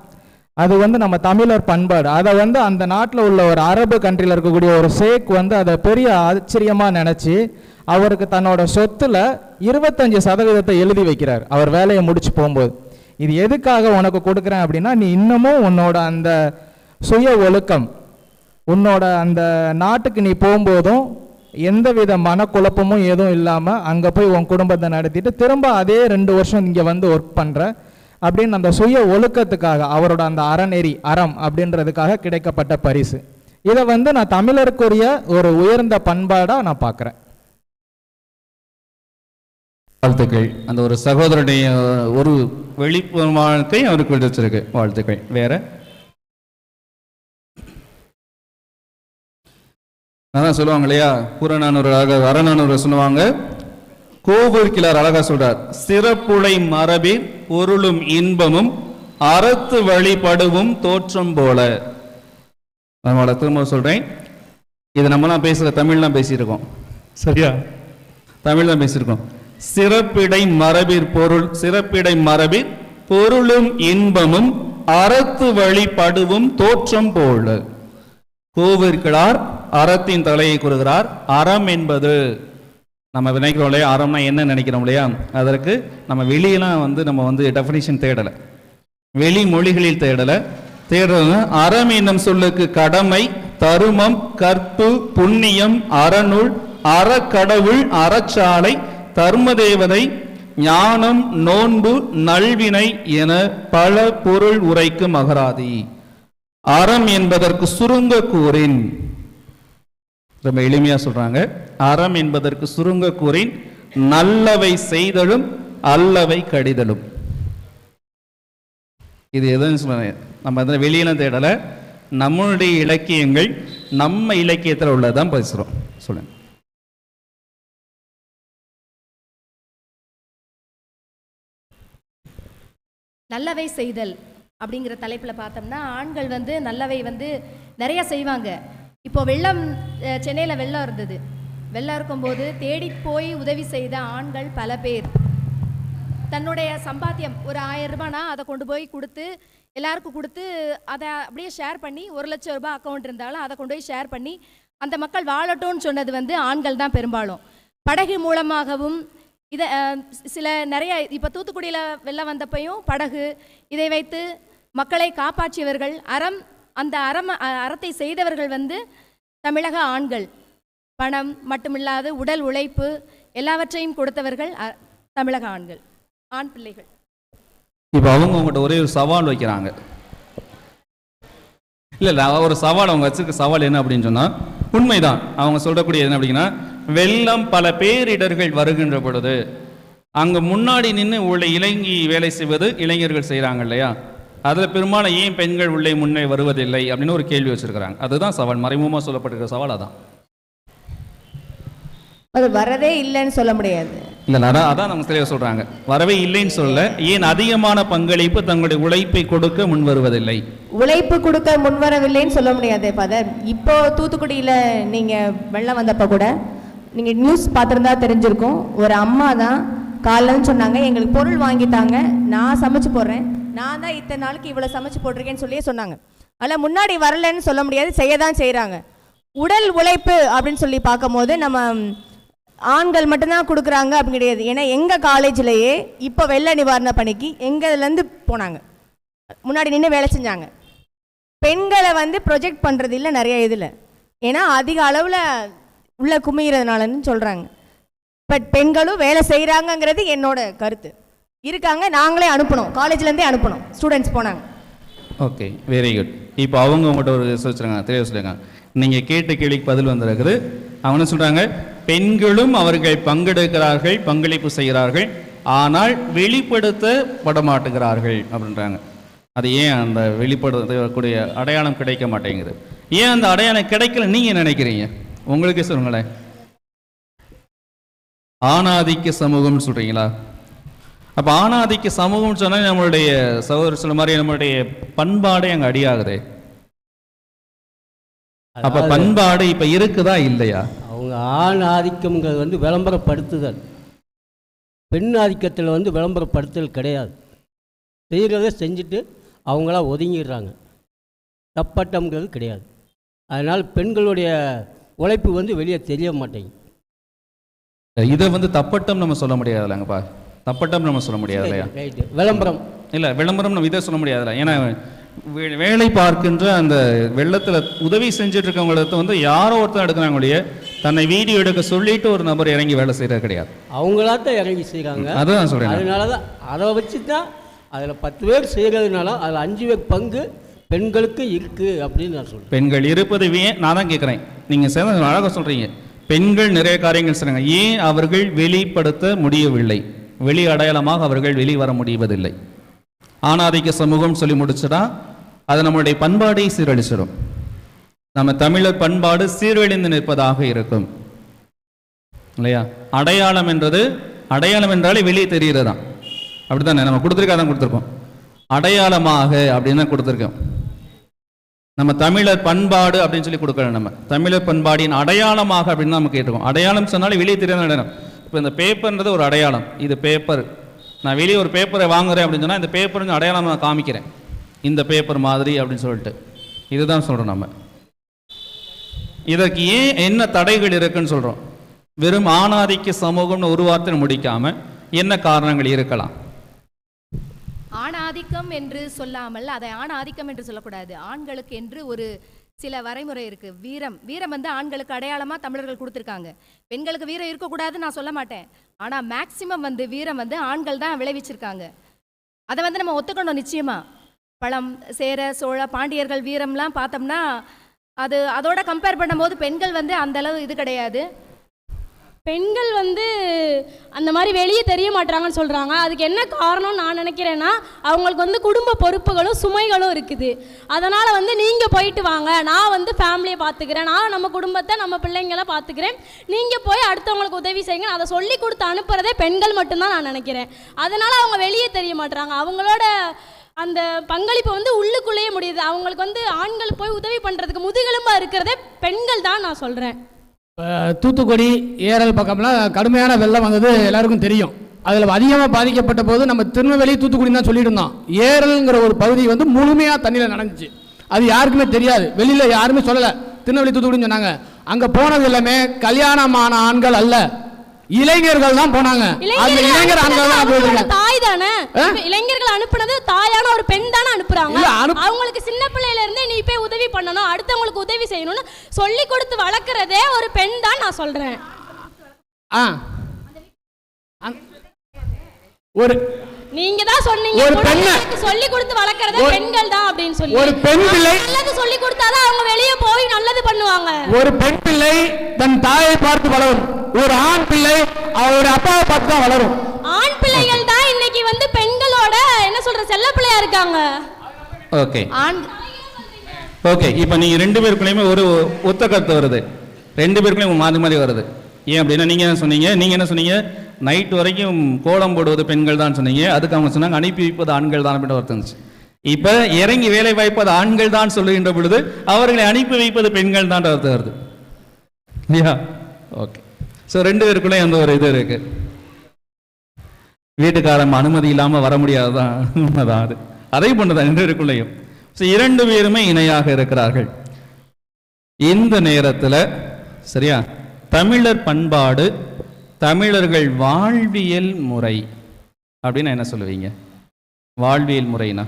Speaker 2: அது வந்து நம்ம தமிழர் பண்பாடு, அதை வந்து அந்த நாட்டில் உள்ள ஒரு அரபு கண்ட்ரியில் இருக்கக்கூடிய ஒரு ஷேக் வந்து அதை பெரிய ஆச்சரியமாக நினச்சி அவருக்கு தன்னோட சொத்துல 25% எழுதி வைக்கிறார் அவர் வேலையை முடிச்சு போகும்போது. இது எதுக்காக உனக்கு கொடுக்குறேன் அப்படின்னா, நீ இன்னமும் உன்னோட அந்த சுய ஒழுக்கம், உன்னோட அந்த நாட்டுக்கு நீ போகும்போதும் எந்தவித மனக்குழப்பமும் எதுவும் இல்லாமல் அங்கே போய் உன் குடும்பத்தை நடத்திட்டு திரும்ப அதே 2 வருஷம் இங்கே வந்து ஒர்க் பண்ணுற அப்படின்னு அந்த சுய ஒழுக்கத்துக்காக அவரோட அந்த அறநெறி அறம் அப்படின்றதுக்காக கிடைக்கப்பட்ட பரிசு. இதை வந்து நான் தமிழருக்குரிய ஒரு உயர்ந்த பண்பாடாக நான் பார்க்குறேன்.
Speaker 1: வாழ்த்துக்கள். அந்த ஒரு சகோதரனுடைய ஒரு வெளிப்புற வாழ்க்கை அவருக்கு விடுச்சிருக்கு. வாழ்த்துக்கள். வேற அதான் சொல்லுவாங்க இல்லையா, புறநானூறு அறநானூறு சொல்லுவாங்க. கோபுர்கிழார் அழகா சொல்றார், சிறப்புடை மரபில் பொருளும் இன்பமும் அறத்து வழிபடுவும் தோற்றம் போல. நம்மளோட திரும்ப சொல்றேன், இது நம்மலாம் பேசுற தமிழ்லாம் பேசியிருக்கோம் சரியா? தமிழ் தான் பேசியிருக்கோம். சிறப்பிடை மரபில் பொருளும் இன்பமும் அறத்து வழிபடுவும் தோற்றம் போல. கோவிற்கிழார் அறத்தின் தலையை கூறுகிறார். அறம் என்பது நம்ம நினைக்கிறோம் இல்லையா, அறம்னா என்ன நினைக்கிறோம் இல்லையா, அதற்கு நம்ம வெளியெல்லாம் வந்து நம்ம வந்து டெஃபினிஷன் தேடலை, வெளி மொழிகளில் தேடுறது. அறம் என்னும் சொல்லுக்கு கடமை, தருமம், கற்பு, புண்ணியம், அறநூல், அறக்கடவுள், அறச்சாலை, தர்மதேவதை, ஞானம், நோன்பு, நல்வினை என பல பொருள் உரைக்கும் அகராதி. அறம் என்பதற்கு சுருங்க கூறின், ரொம்ப எளிமையா சொல்றாங்க, அறம் என்பதற்கு சுருங்க கூறின் நல்லவை செய்தலும் அல்லவை கடிதலும். இது எதுன்னு நம்ம வெளியில தேடல, நம்மளுடைய இலக்கியங்கள் நம்ம இலக்கியத்தில் உள்ளதான் பேசுறோம். சொல்லுங்க.
Speaker 8: நல்லவை செய்தல் அப்படிங்கிற தலைப்பில் பார்த்தோம்னா, ஆண்கள் வந்து நல்லவை வந்து நிறைய செய்வாங்க. இப்போ வெள்ளம், சென்னையில் வெள்ளம் இருந்தது. வெள்ளம் இருக்கும்போது தேடி போய் உதவி செய்த ஆண்கள் பல பேர் தன்னுடைய சம்பாத்தியம் ஒரு 1000 ரூபானா அதை கொண்டு போய் கொடுத்து எல்லாருக்கும் கொடுத்து அதை அப்படியே ஷேர் பண்ணி 1,00,000 ரூபாய் அக்கௌண்ட் இருந்தாலும் அதை கொண்டு போய் ஷேர் பண்ணி அந்த மக்கள் வாழட்டும்னு சொன்னது வந்து ஆண்கள் தான் பெரும்பாலும். படகு மூலமாகவும் இதை சில நிறைய இப்போ தூத்துக்குடியில் வெள்ளம் வந்தப்பையும் படகு இதை வைத்து மக்களை காப்பாற்றியவர்கள், அந்த அறத்தை செய்தவர்கள் வந்து தமிழக ஆண்கள். பணம் மட்டுமில்லாது உடல் உழைப்பு எல்லாவற்றையும் கொடுத்தவர்கள் தமிழக ஆண்கள், ஆண் பிள்ளைகள்.
Speaker 1: இப்போ அவங்க உங்கள்கிட்ட ஒரே ஒரு சவால் வைக்கிறாங்க. இல்லை ஒரு சவால் அவங்க வச்சிருக்க சவால் என்ன அப்படின்னு சொன்னால், உண்மைதான் அவங்க சொல்லக்கூடிய என்ன அப்படின்னா, வெள்ளம் பல பேரிடர்கள் வருகின்ற பொழுது அங்கே முன்னாடி நின்று உள்ள இலங்கி வேலை செய்வது இளைஞர்கள் செய்கிறாங்க இல்லையா, அதில் பெரும்பாலும் ஏன் பெண்கள் உள்ளே முன்னே வருவதில்லை அப்படின்னு ஒரு கேள்வி வச்சிருக்கிறாங்க. அதுதான் சவால், மறைமுகமாக சொல்லப்பட்டிருக்கிற சவால் அதான்.
Speaker 6: அது வரவே இல்லைன்னு சொல்ல முடியாது.
Speaker 1: இல்லை அதான் நம்ம தெளிவாக சொல்கிறாங்க, வரவே இல்லைன்னு சொல்ல, ஏன் அதிகமான பங்களிப்பு தங்களுடைய உழைப்பை கொடுக்க முன் வருவதில்லை,
Speaker 6: உழைப்பு கொடுக்க முன்வரவில்லைன்னு சொல்ல முடியாது. ஃபாதர், இப்போ தூத்துக்குடியில் நீங்கள் வெள்ளம் வந்தப்போ கூட நீங்கள் நியூஸ் பார்த்துருந்தா தெரிஞ்சிருக்கும். ஒரு அம்மா தான் காலைன்னு சொன்னாங்க, எங்களுக்கு பொருள் வாங்கிட்டாங்க, நான் சமைச்சு போடுறேன், நான் தான் இத்தனை நாளுக்கு இவ்வளோ சமைச்சு போட்டிருக்கேன்னு சொல்லியே சொன்னாங்க. ஆனால் முன்னாடி வரலன்னு சொல்ல முடியாது, செய்ய தான் செய்கிறாங்க. உடல் உழைப்பு அப்படின்னு சொல்லி பார்க்கும்போது நம்ம ஆண்கள் மட்டும்தான் கொடுக்குறாங்க அப்படின்னு கிடையாது. ஏன்னா எங்கள் காலேஜ்லேயே இப்போ வெள்ள நிவாரண பணிக்கு எங்கள்லேருந்து போனாங்க, முன்னாடி நின்று வேலை செஞ்சாங்க. பெண்களை வந்து ப்ரொஜெக்ட் பண்ணுறது இல்லை நிறைய இதில், ஏன்னா அதிக அளவில் உள்ள குமிகிறதுனாலன்னு சொல்கிறாங்க. பட் பெண்களும் வேலை செய்கிறாங்கங்கிறது என்னோட கருத்து. இருக்காங்க, நாங்களே அனுப்பணும், காலேஜ்லேருந்தே அனுப்பணும், ஸ்டூடெண்ட்ஸ் போனாங்க.
Speaker 1: Okay, very good. இப்போ அவங்க உங்கள்கிட்ட ஒரு சொல்லிச்சுருக்காங்க, தெளிவாக சொல்லியிருக்காங்க. நீங்கள் கேட்ட கேள்விக்கு பதில் வந்திருக்குது. அவங்க என்ன சொல்கிறாங்க, பெண்களும் அவர்கள் பங்கெடுக்கிறார்கள், பங்களிப்பு செய்கிறார்கள், ஆனால் வெளிப்படுத்தப்பட மாட்டுகிறார்கள் அப்படின்றாங்க. அது ஏன் அந்த வெளிப்படுத்தக்கூடிய அடையாளம் கிடைக்க மாட்டேங்குது? ஏன் அந்த அடையாளம் கிடைக்கல நீங்கள் நினைக்கிறீங்க? உங்களுக்கு சொல்லுங்களேன். ஆணாதிக்க சமூகம்னு சொல்கிறீங்களா? அப்போ ஆணாதிக்க சமூகம்னு சொன்னால் நம்மளுடைய சகோதரர் சொல்ல மாதிரி நம்மளுடைய பண்பாடே அங்கே அடியாகுது. அப்போ பண்பாடு இப்போ இருக்குதா இல்லையா?
Speaker 9: அவங்க ஆண் ஆதிக்கம்ங்கிறது வந்து விளம்பரப்படுத்துதல், பெண் ஆதிக்கத்தில் வந்து விளம்பரப்படுத்தல் கிடையாது. செய்கிறத செஞ்சுட்டு அவங்களா ஒதுங்கிடுறாங்க. தப்பட்டம்ங்கிறது கிடையாது. அதனால் பெண்களுடைய உழைப்பு வந்து வெளியே தெரிய மாட்டேங்குது.
Speaker 1: இதை வந்து தப்பட்டம் நம்ம சொல்ல முடியாதுல்லங்கப்பா, தப்பட்டம் நம்ம சொல்ல முடியாது இல்லையா?
Speaker 9: விளம்பரம்
Speaker 1: இல்லை, விளம்பரம் நம்ம இதை சொல்ல முடியாதுல்ல. ஏன்னா வேலை பார்க்கின்ற அந்த வெள்ளத்தில் உதவி செஞ்சுட்டு இருக்கவங்களுக்கு வந்து யாரோ ஒருத்தர் எடுக்கிறாங்களுடைய தன்னை வீடியோ எடுக்க சொல்லிட்டு ஒரு நபர் இறங்கி வேலை செய்கிறது கிடையாது.
Speaker 9: அவங்களாத்தான் இறங்கி செய்கிறாங்க.
Speaker 1: அதுதான் சொல்கிறேன்.
Speaker 9: அதனால தான் அதை வச்சு தான் அதில் 10 பேர் செய்கிறதுனால அதில் 5 பேர் பங்கு பெண்களுக்கு இருக்குது அப்படின்னு நான் சொல்கிறேன்.
Speaker 1: பெண்கள் இருப்பது ஏன் நான் தான் கேட்குறேன். நீங்கள் சேர்ந்து அழகாக சொல்கிறீங்க, பெண்கள் நிறைய காரியங்கள் செய்கிறாங்க, ஏன் அவர்கள் வெளிப்படுத்த முடியவில்லை? வெளி அடையாளமாக அவர்கள் வெளிவர முடிவதில்லை. ஆணாதிக்க சமூகம் சொல்லி முடிச்சுட்டா அது நம்மளுடைய பண்பாடை சீரழிச்சிடும். நம்ம தமிழர் பண்பாடு சீரழிந்து நிற்பதாக இருக்கும் இல்லையா? அடையாளம் என்றாலே வெளியே தெரிகிறது தான். அப்படி தானே நம்ம கொடுத்துருக்காதான் கொடுத்துருக்கோம், அடையாளமாக அப்படின்னு தான் கொடுத்துருக்கோம். நம்ம தமிழர் பண்பாடு அப்படின்னு சொல்லி கொடுக்கல, நம்ம தமிழர் பண்பாடின் அடையாளமாக அப்படின்னு தான் நம்ம கேட்டிருக்கோம். அடையாளம் சொன்னாலே வெளியே தெரியாத அடையாளம். இப்போ இந்த பேப்பர்ன்றது ஒரு அடையாளம். இது பேப்பர், நான் வெளியே ஒரு பேப்பரை வாங்குறேன் அப்படின்னு சொன்னால் இந்த பேப்பருங்க அடையாளம் நான் காமிக்கிறேன், இந்த பேப்பர் மாதிரி அப்படின்னு சொல்லிட்டு. இதுதான் சொல்கிறோம் நம்ம. இதற்கு ஏன் என்ன தடைகள் இருக்குன்னு சொல்கிறோம்? வெறும் ஆணாதிக்க சமூகம்னு ஒரு வார்த்தை முடிக்காமல் என்ன காரணங்கள் இருக்கலாம்?
Speaker 8: ஆணாதிக்கம் என்று சொல்லாமல் அதை ஆணாதிக்கம் என்று சொல்லக்கூடாது. ஆண்களுக்கு என்று ஒரு சில வரைமுறை இருக்கு. வீரம் வந்து ஆண்களுக்கு அடையாளமா தமிழர்கள் கொடுத்துருக்காங்க. பெண்களுக்கு வீரம் இருக்கக்கூடாதுன்னு நான் சொல்ல மாட்டேன். ஆனா மேக்சிமம் வந்து வீரம் வந்து ஆண்கள் தான் விளைவிச்சிருக்காங்க. அதை வந்து நம்ம ஒத்துக்கணும் நிச்சயமா. பழம், சேர, சோழ, பாண்டியர்கள் வீரம்லாம் பார்த்தோம்னா அது அதோட கம்பேர் பண்ணும்போது பெண்கள் வந்து அந்த அளவு இது கிடையாது.
Speaker 11: பெண்கள் வந்து அந்த மாதிரி வெளியே தெரிய மாட்டாங்கன்னு சொல்கிறாங்க. அதுக்கு என்ன காரணம் நான் நினைக்கிறேன்னா, அவங்களுக்கு வந்து குடும்ப பொறுப்புகளும் சுமைகளும் இருக்குது. அதனால் வந்து நீங்கள் போயிட்டு வாங்க, நான் வந்து ஃபேமிலியை பார்த்துக்கிறேன், நான் நம்ம குடும்பத்தை நம்ம பிள்ளைங்களை பார்த்துக்கிறேன், நீங்கள் போய் அடுத்தவங்களுக்கு உதவி செய்யுங்க, அதை சொல்லி கொடுத்து அனுப்புகிறதே பெண்கள் மட்டும்தான் நான் நினைக்கிறேன். அதனால் அவங்க வெளியே தெரிய மாட்டுறாங்க. அவங்களோட அந்த பங்களிப்பு வந்து உள்ளுக்குள்ளேயே முடியுது. அவங்களுக்கு வந்து ஆண்கள் போய் உதவி பண்ணுறதுக்கு முதுகெலும்பாக இருக்கிறதே பெண்கள் தான் நான் சொல்கிறேன்.
Speaker 7: தூத்துக்குடி, ஏரல் பக்கம்லாம் கடுமையான வெள்ளம் வந்தது எல்லாருக்கும் தெரியும். அதில் அதிகமாக பாதிக்கப்பட்ட போது நம்ம திருநெல்வேலி, தூத்துக்குடி தான் சொல்லிட்டு இருந்தோம். ஏரல்ங்கிற ஒரு பகுதி வந்து முழுமையாக தண்ணியில் நனைஞ்சிச்சு. அது யாருக்குமே தெரியாது, வெளியில் யாருமே சொல்லலை. திருநெல்வேலி, தூத்துக்குடின்னு சொன்னாங்க. அங்கே போனது எல்லாமே கல்யாணமான ஆண்கள் அல்ல, இளைஞர்கள் தான் போனாங்க. அந்த இளைஞர் ஆண்கள் தான்
Speaker 11: தாய் தானே, இளைஞர்கள் அனுப்புனது தாயான ஒரு பெண் தானே அனுப்புறாங்க. அவங்களுக்கு சின்ன பிள்ளையில இருந்தே நீ போய் உதவி பண்ணணும், அடுத்தவங்களுக்கு உதவி செய்யணும்னு சொல்லி கொடுத்து வளர்க்கறதே ஒரு பெண் தான் நான் சொல்றேன்.
Speaker 7: ஒரு
Speaker 11: நீங்க தான் சொன்னீங்க
Speaker 7: ஒரு பெண்ணை
Speaker 11: சொல்லி கொடுத்து வளர்க்கறதே பெண்கள் தான் அப்படின்னு சொல்லி.
Speaker 7: ஒரு பெண் பிள்ளை
Speaker 11: நல்லது சொல்லி கொடுத்தாதான் அவங்க வெளியே போய் நல்லது பண்ணுவாங்க.
Speaker 7: ஒரு பெண் பிள்ளை தன் தாயை பார்த்து வளரும், ஒரு ஆண் பிள்ளை அவரோட அப்பாவை பார்த்து தான் வளரும்.
Speaker 11: ஆண் பிள்ளைகள் தான் இன்னைக்கு வந்து பெண்களோட என்ன சொல்ற செல்ல பிள்ளையா இருக்காங்க.
Speaker 1: ஓகே ஓகே, இப்போ நீங்க 2 பேருக்குள்ளேயுமே ஒரு ஒத்த கருத்து வருது, 2 பேருக்குள்ளேயும் மாறி மாறி வருது. ஏன் அப்படின்னா நீங்க என்ன சொன்னீங்க, நைட் வரைக்கும் கோலம் போடுவது பெண்கள் தான் சொன்னீங்க. அதுக்கு அவங்க சொன்னாங்க அனுப்பி வைப்பது ஆண்கள் தான் அப்படின்னு ஒருத்தந்துச்சு. இப்போ இறங்கி வேலை வாய்ப்பது ஆண்கள் தான் சொல்லுகின்ற பொழுது அவர்களை அனுப்பி வைப்பது பெண்கள் தான் அர்த்தம் வருது இல்லையா? ஓகே, ஸோ 2 பேருக்குள்ளே அந்த ஒரு இது இருக்கு. வீட்டுக்காரன் அனுமதி இல்லாமல் வர முடியாதுதான் உண்மைதான். அது அதே போன்றுதான் 2 பேருக்குள்ளேயும். ஸோ 2 பேருமே இணையாக இருக்கிறார்கள். இந்த நேரத்தில் சரியா தமிழர் பண்பாடு, தமிழர்கள் வாழ்வியல் முறை அப்படின்னு என்ன சொல்லுவீங்க? வாழ்வியல் முறைனா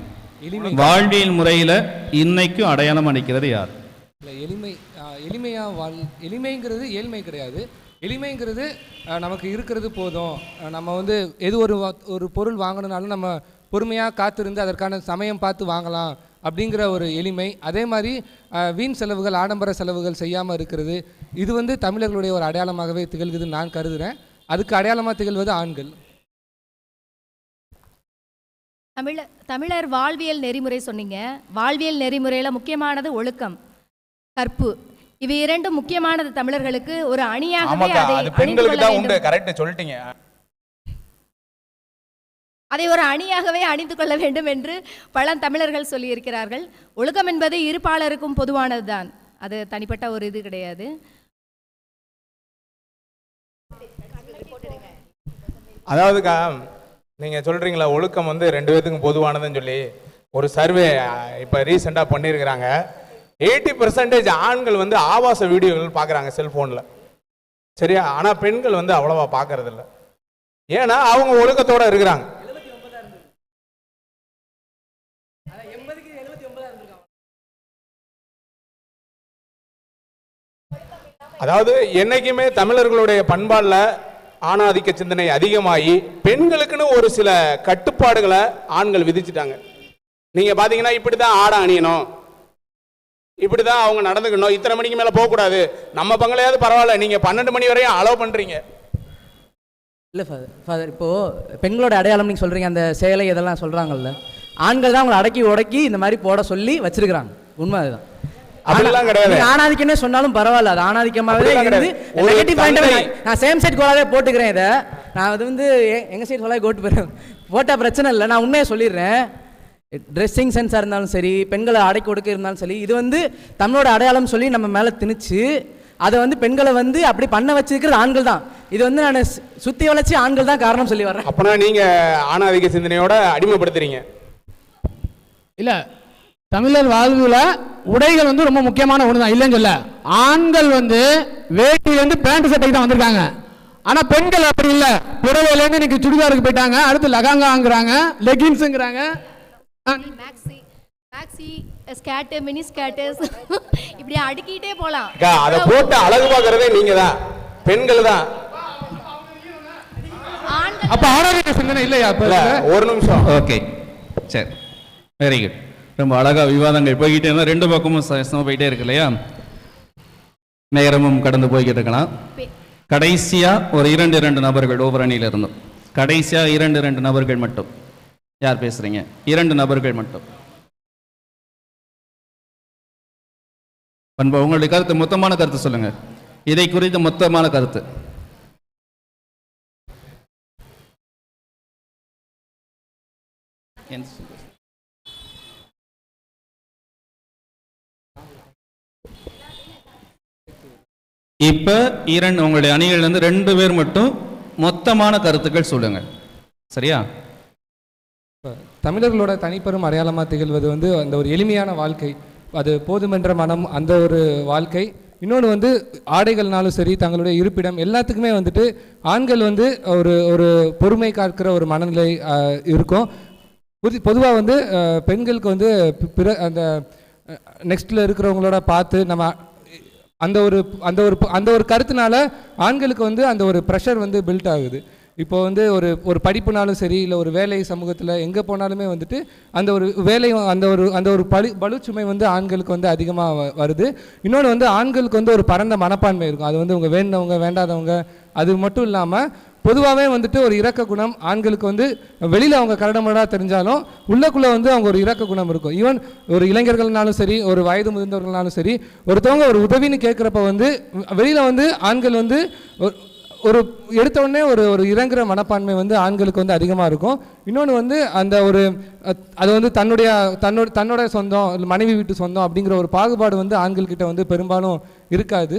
Speaker 1: வாழ்வியல் முறையில் இன்னைக்கும் அடையாளம் அளிக்கிறது யார்?
Speaker 10: எளிமைங்கிறது ஏழ்மை கிடையாது. எளிமைங்கிறது நமக்கு இருக்கிறது போதும். நம்ம வந்து எது ஒரு பொருள் வாங்கணுனாலும் நம்ம பொறுமையாக காத்திருந்து அதற்கான சமயம் பார்த்து வாங்கலாம் அப்படிங்கிற ஒரு எளிமை. அதே மாதிரி வீண் செலவுகள், ஆடம்பர செலவுகள் செய்யாமல் இருக்கிறது, இது வந்து தமிழர்களுடைய ஒரு அடையாளமாகவே திகழ்குதுன்னு நான் கருதுகிறேன். அதுக்கு அடையாளமாக திகழ்வது ஆண்கள்.
Speaker 8: தமிழர் வாழ்வியல் நெறிமுறை சொன்னீங்க. வாழ்வியல் நெறிமுறையில் முக்கியமானது ஒழுக்கம், கற்பு. இவை இரண்டும் முக்கியமானது தமிழர்களுக்கு. ஒரு அணியாகவே அதை ஒரு அணியாகவே அணிந்து கொள்ள வேண்டும் என்று பல தமிழர்கள் சொல்லியிருக்கிறார்கள். ஒழுக்கம் என்பது இருப்பாளருக்கும் பொதுவானது தான், அது தனிப்பட்ட ஒரு இது கிடையாது.
Speaker 12: அதாவதுக்கா நீங்கள் சொல்கிறீங்களா ஒழுக்கம் வந்து 2 பேத்துக்கும் பொதுவானதுன்னு சொல்லி ஒரு சர்வே இப்போ ரீசெண்டாக பண்ணியிருக்கிறாங்க. 80% ஆண்கள் வந்து ஆபாச வீடியோகள் பார்க்குறாங்க செல்ஃபோனில், சரியா? ஆனால் பெண்கள் வந்து அவ்வளவா பார்க்கறதில்ல. ஏன்னா அவங்க ஒழுக்கத்தோடு இருக்கிறாங்க. அதாவது என்னைக்குமே தமிழர்களுடைய பண்பாடில் ஆணாதிக்க சிந்தனை அதிகமாகி பெண்களுக்குன்னு ஒரு சில கட்டுப்பாடுகளை ஆண்கள் விதிச்சுட்டாங்க. நீங்க பாத்தீங்கன்னா இப்படிதான் ஆடை அணியணும், இப்படிதான் அவங்க நடந்துக்கணும், இத்தனை மணிக்கு மேல போக கூடாது. நம்ம பங்களையாவது பரவாயில்ல, நீங்க 12 மணி வரையும் அலோவ் பண்றீங்க.
Speaker 3: இல்லை ஃபாதர், இப்போது பெண்களோட அடையாளம் நீங்கள் சொல்கிறீங்க, அந்த சேலை இதெல்லாம் சொல்கிறாங்கல்ல, ஆண்கள் தான் அவங்களை அடக்கி உடக்கி இந்த மாதிரி போட சொல்லி வச்சிருக்கிறாங்க. உண்மை அதுதான்.
Speaker 12: அப்படிலாம் கிடையாது.
Speaker 3: ஆணாதிக்கம்னே சொன்னாலும் பரவாயில்ல, அது ஆணாதிக்கமாகவே இருந்து நெகட்டிவ் பாயிண்ட் நான் சேம் சைட் கோலாவே போட்டுக்கிறேன். இதை நான் அது வந்து எங்கள் சைட் கோலாவே கோட்டு போட்டால் பிரச்சனை இல்லை. நான் உண்மையை சொல்லிடுறேன். ட்ரெஸ்ஸிங் சென்ஸாக இருந்தாலும் சரி, பெண்களை அடக்கி ஒடுக்க இருந்தாலும் சரி, இது வந்து தமிழோட அடையாளம் சொல்லி நம்ம மேலே திணிச்சு அதை வந்து பெண்களை வந்து அப்படி பண்ண வச்சிருக்கிறது ஆண்கள் தான். இது வந்து நான் சுற்றி வளைச்சி ஆண்கள் தான் காரணம் சொல்லி வர்றேன்.
Speaker 12: அப்போனா நீங்கள் ஆணாதிக்க சிந்தனையோட அடிமைப்படுத்துறீங்க.
Speaker 7: இல்லை, தமிழர் வாழ்வில் உடைகள் வந்து ரொம்ப முக்கியமான ஒன்று தான், இல்லைன்னு சொல்ல. ஆண்கள் வந்து வேட்டிலேருந்து பேண்ட் சட்டைக்கு தான் வந்திருக்காங்க. ஆனால் பெண்கள் அப்படி இல்லை. புடவையிலேருந்து இன்னைக்கு சுடிதாருக்கு போயிட்டாங்க, அடுத்து லகாங்காங்கிறாங்க, லெகின்ஸுங்கிறாங்க,
Speaker 8: ஸ்கேர்ட், மினி ஸ்கேர்ட், இப்படி அடுக்கிட்டே போலாம்.
Speaker 12: அதை போட்டு அழகு பார்க்கறதே நீங்க தான், பெண்கள் தான்.
Speaker 7: அப்ப ஆணாதிக்க சிந்தனை இல்லையா?
Speaker 12: ஒரு நிமிஷம்.
Speaker 1: ஓகே, சரி, வெரி குட். ரொம்ப அழகா விவாதங்கள் போய்கிட்டே இருந்தால் 2 பக்கமும் போயிட்டே இருக்கு இல்லையா? நேரமும் கடந்து போய்கிட்டு இருக்கலாம். கடைசியா ஒரு 2 நபர்கள் ஒவ்வொரு அணியில இருந்தோம். கடைசியா 2 நபர்கள் மட்டும். யார் பேசுறீங்க? 2 நபர்கள் மட்டும். பண்பு, உங்களுடைய கருத்து, மொத்தமான கருத்து சொல்லுங்க. இதை குறித்த மொத்தமான கருத்து. இப்ப உங்களுடைய அணிகள் வந்து 2 பேர் மட்டும் மொத்தமான கருத்துக்கள் சொல்லுங்க, சரியா?
Speaker 10: தமிழர்களோட தனிப்பெரும் அடையாளமாக திகழ்வது வந்து அந்த ஒரு எளிமையான வாழ்க்கை, அது போதுமென்ற மனம், அந்த ஒரு வாழ்க்கை. இன்னொன்று வந்து ஆடைகள்னாலும் சரி, தங்களுடைய இருப்பிடம் எல்லாத்துக்குமே வந்துட்டு ஆண்கள் வந்து ஒரு பொறுமை காக்கிற ஒரு மனநிலை இருக்கும். பொதுவாக வந்து பெண்களுக்கு வந்து அந்த நெக்ஸ்ட்டில் இருக்கிறவங்களோட பார்த்து நம்ம அந்த ஒரு கருத்துனால ஆண்களுக்கு வந்து அந்த ஒரு ப்ரெஷர் வந்து பில்ட் ஆகுது. இப்போ வந்து ஒரு படிப்புனாலும் சரி, இல்லை ஒரு வேலை சமூகத்தில் எங்கே போனாலுமே வந்துட்டு அந்த ஒரு வேலையும் அந்த ஒரு பளுச்சுமை வந்து ஆண்களுக்கு வந்து அதிகமாக வருது. இன்னொன்று வந்து ஆண்களுக்கு வந்து ஒரு பரந்த மனப்பான்மை இருக்கும். அது வந்து அவங்க வேண்டவங்க வேண்டாதவங்க அது மட்டும் இல்லாமல் பொதுவாகவே வந்துட்டு ஒரு இரக்க குணம் ஆண்களுக்கு வந்து வெளியில் அவங்க கரடமடாக தெரிஞ்சாலும் உள்ளக்குள்ளே வந்து அவங்க ஒரு இரக்க குணம் இருக்கும். ஈவன் ஒரு இளைஞர்கள்னாலும் சரி, ஒரு வயது முதிர்ந்தவர்கள்னாலும் சரி, ஒருத்தவங்க ஒரு உதவின்னு கேட்குறப்ப வந்து வெளியில் வந்து ஆண்கள் வந்து ஒரு எடுத்த உடனே ஒரு இறங்குற மனப்பான்மை வந்து ஆண்களுக்கு வந்து அதிகமாக இருக்கும். இன்னொன்று வந்து அந்த அது வந்து தன்னோட சொந்தம், மனைவி வீட்டு சொந்தம் அப்படிங்கிற ஒரு பாகுபாடு வந்து ஆண்கள்கிட்ட வந்து பெரும்பாலும் இருக்காது.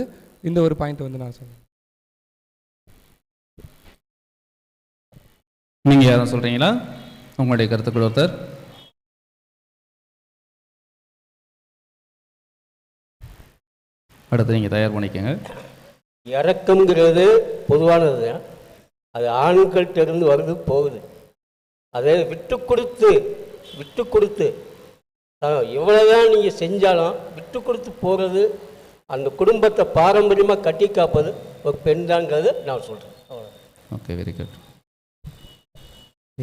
Speaker 10: இந்த ஒரு பாயிண்ட் வந்து நான் சொன்னேன்.
Speaker 1: நீங்க யாரும் சொல்றீங்களா? உங்களுடைய கருத்துக்கள் ஒருத்தர். அடுத்து நீங்கள் தயார் பண்ணிக்கோங்க.
Speaker 9: இறக்கம்ங்கிறது பொதுவானது தான், அது ஆண்கள்கிட்ட இருந்து வருது போகுது. அதை விட்டு கொடுத்து எவ்வளோதான் நீங்கள் செஞ்சாலும் விட்டு கொடுத்து போகிறது, அந்த குடும்பத்தை பாரம்பரியமாக கட்டி காப்பது ஒரு பெண் தான்ங்கிறது நான் சொல்கிறேன்.
Speaker 1: Okay, very good.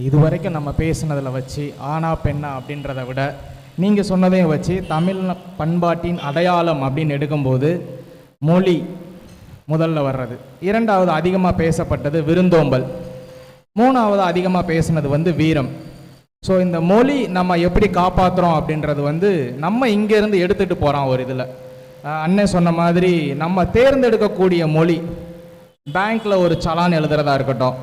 Speaker 2: இது வரைக்கும் நம்ம பேசுனதில் வச்சு ஆணா பெண்ணா அப்படின்றத விட நீங்கள் சொன்னதையும் வச்சு தமிழ் பண்பாட்டின் அடையாளம் அப்படின்னு எடுக்கும்போது மொழி முதல்ல வர்றது, இரண்டாவது அதிகமாக பேசப்பட்டது விருந்தோம்பல், மூணாவது அதிகமாக பேசுனது வந்து வீரம். ஸோ இந்த மொழி நம்ம எப்படி காப்பாற்றுறோம் அப்படின்றது வந்து நம்ம இங்கேருந்து எடுத்துகிட்டு போகிறோம். ஒரு இதில் அண்ணன் சொன்ன மாதிரி நம்ம தேர்ந்தெடுக்கக்கூடிய மொழி, பேங்க்கில் ஒரு சலான் எழுதுறதா இருக்கட்டும்,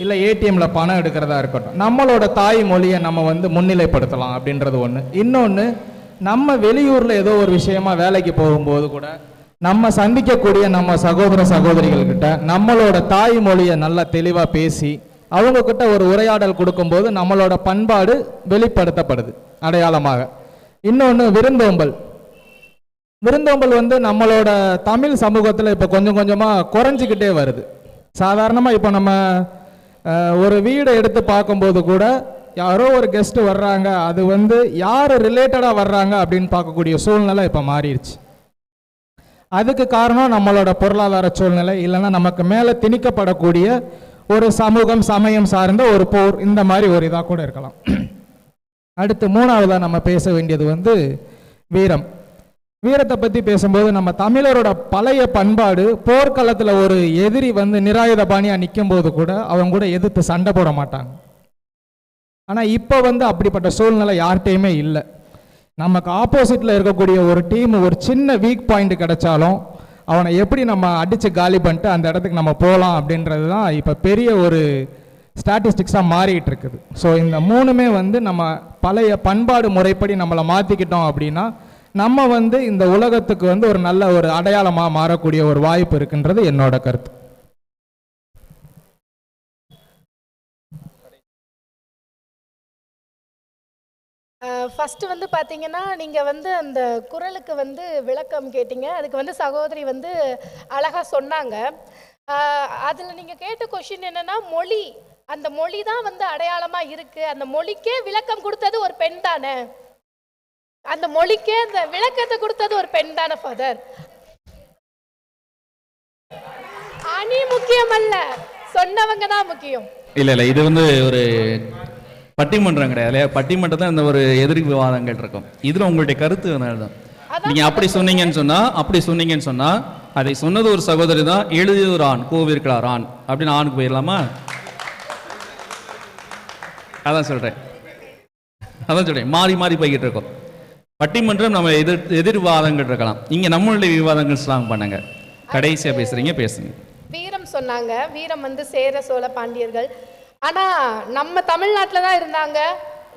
Speaker 2: இல்லை ஏடிஎம்மில் பணம் எடுக்கிறதா இருக்கட்டும், நம்மளோட தாய் மொழியை நம்ம வந்து முன்னிலைப்படுத்தலாம் அப்படின்றது ஒன்று. இன்னொன்று, நம்ம வெளியூரில் ஏதோ ஒரு விஷயமா வேலைக்கு போகும்போது கூட நம்ம சந்திக்கக்கூடிய நம்ம சகோதர சகோதரிகள்கிட்ட நம்மளோட தாய் மொழியை நல்லா தெளிவாக பேசி அவங்கக்கிட்ட ஒரு உரையாடல் கொடுக்கும்போது நம்மளோட பண்பாடு வெளிப்படுத்தப்படுது அடையாளமாக. இன்னொன்று விருந்தோம்பல் வந்து நம்மளோட தமிழ் சமூகத்தில் இப்போ கொஞ்சம் கொஞ்சமாக குறைஞ்சிக்கிட்டே வருது. சாதாரணமாக இப்போ நம்ம ஒரு வீடை எடுத்து பார்க்கும்போது கூட யாரோ ஒரு கெஸ்ட்டு வர்றாங்க, அது வந்து யார் ரிலேட்டடாக வர்றாங்க அப்படின்னு பார்க்கக்கூடிய சூழ்நிலை இப்போ மாறிடுச்சு. அதுக்கு காரணம் நம்மளோட பொருளாதார சூழ்நிலை, இல்லைன்னா நமக்கு மேலே திணிக்கப்படக்கூடிய ஒரு சமூகம், சமயம் சார்ந்த ஒரு போர், இந்த மாதிரி ஒரு இதாக கூட இருக்கலாம். அடுத்து மூணாவதாக நம்ம பேச வேண்டியது வந்து வீரம். வீரத்தை பற்றி பேசும்போது நம்ம தமிழரோட பழைய பண்பாடு, போர்க்களத்தில் ஒரு எதிரி வந்து நிராயுத பாணியாக நிற்கும் போது கூட அவங்க கூட எதிர்த்து சண்டை போட மாட்டாங்க. ஆனால் இப்போ வந்து அப்படிப்பட்ட சூழ்நிலை யார்கிட்டையுமே இல்லை. நமக்கு ஆப்போசிட்டில் இருக்கக்கூடிய ஒரு டீம் ஒரு சின்ன வீக் பாயிண்ட் கிடைச்சாலும் அவனை எப்படி நம்ம அடித்து காலி பண்ணிட்டு அந்த இடத்துக்கு நம்ம போகலாம் அப்படின்றது தான் இப்போ பெரிய ஒரு ஸ்டாட்டிஸ்டிக்ஸாக மாறிக்கிட்டு இருக்குது. ஸோ இந்த மூணுமே வந்து நம்ம பழைய பண்பாடு முறைப்படி நம்மளை மாற்றிக்கிட்டோம் அப்படின்னா நம்ம வந்து இந்த உலகத்துக்கு வந்து ஒரு நல்ல ஒரு அடையாளமாக மாறக்கூடிய ஒரு வாய்ப்பு இருக்குன்றது என்னோட கருத்து.
Speaker 6: ஃபஸ்ட்டு வந்து பார்த்தீங்கன்னா, நீங்கள் வந்து அந்த குறளுக்கு வந்து விளக்கம் கேட்டீங்க. அதுக்கு வந்து சகோதரி வந்து அழகாக சொன்னாங்க. அதில் நீங்கள் கேட்ட கொஷின் என்னென்னா, மொழி, அந்த மொழி தான் வந்து அடையாளமாக இருக்குது. அந்த மொழிக்கே விளக்கம் கொடுத்தது ஒரு பெண் தானே, அந்த மொழிக்கே அந்த விளக்கத்தை கொடுத்தது ஒரு பெண் தானே ஃபாதர். அணி முக்கியம் அல்ல, சொன்னவங்க தான் முக்கியம்.
Speaker 1: இல்லை, இது வந்து ஒரு பட்டிமன்றம் கிடையாது இல்லையா? பட்டிமன்றத்தில் இந்த ஒரு எதிரி விவாதங்கள் இருக்கும். இதில் உங்களுடைய கருத்து தான். நீங்கள் அப்படி சொன்னீங்கன்னு சொன்னால் அதை சொன்னது ஒரு சகோதரி தான், எழுதியது ஒரு ஆண், கோவிருக்கிறார் ஆண் அப்படின்னு ஆணுக்கு போயிடலாமா? அதான் சொல்கிறேன், மாறி மாறி போய்கிட்டு இருக்கோம். பட்டிமன்றம் நம்ம எதிர் விவாதங்கள் இருக்கலாம். இங்கே நம்மளுடைய விவாதங்கள் ஸ்ட்ராங் பண்ணுங்க. கடைசியாக பேசுங்க.
Speaker 6: வீரம் சொன்னாங்க. வீரம் வந்து சேர சோழ பாண்டியர்கள். ஆனால் நம்ம தமிழ்நாட்டில் தான் இருந்தாங்க.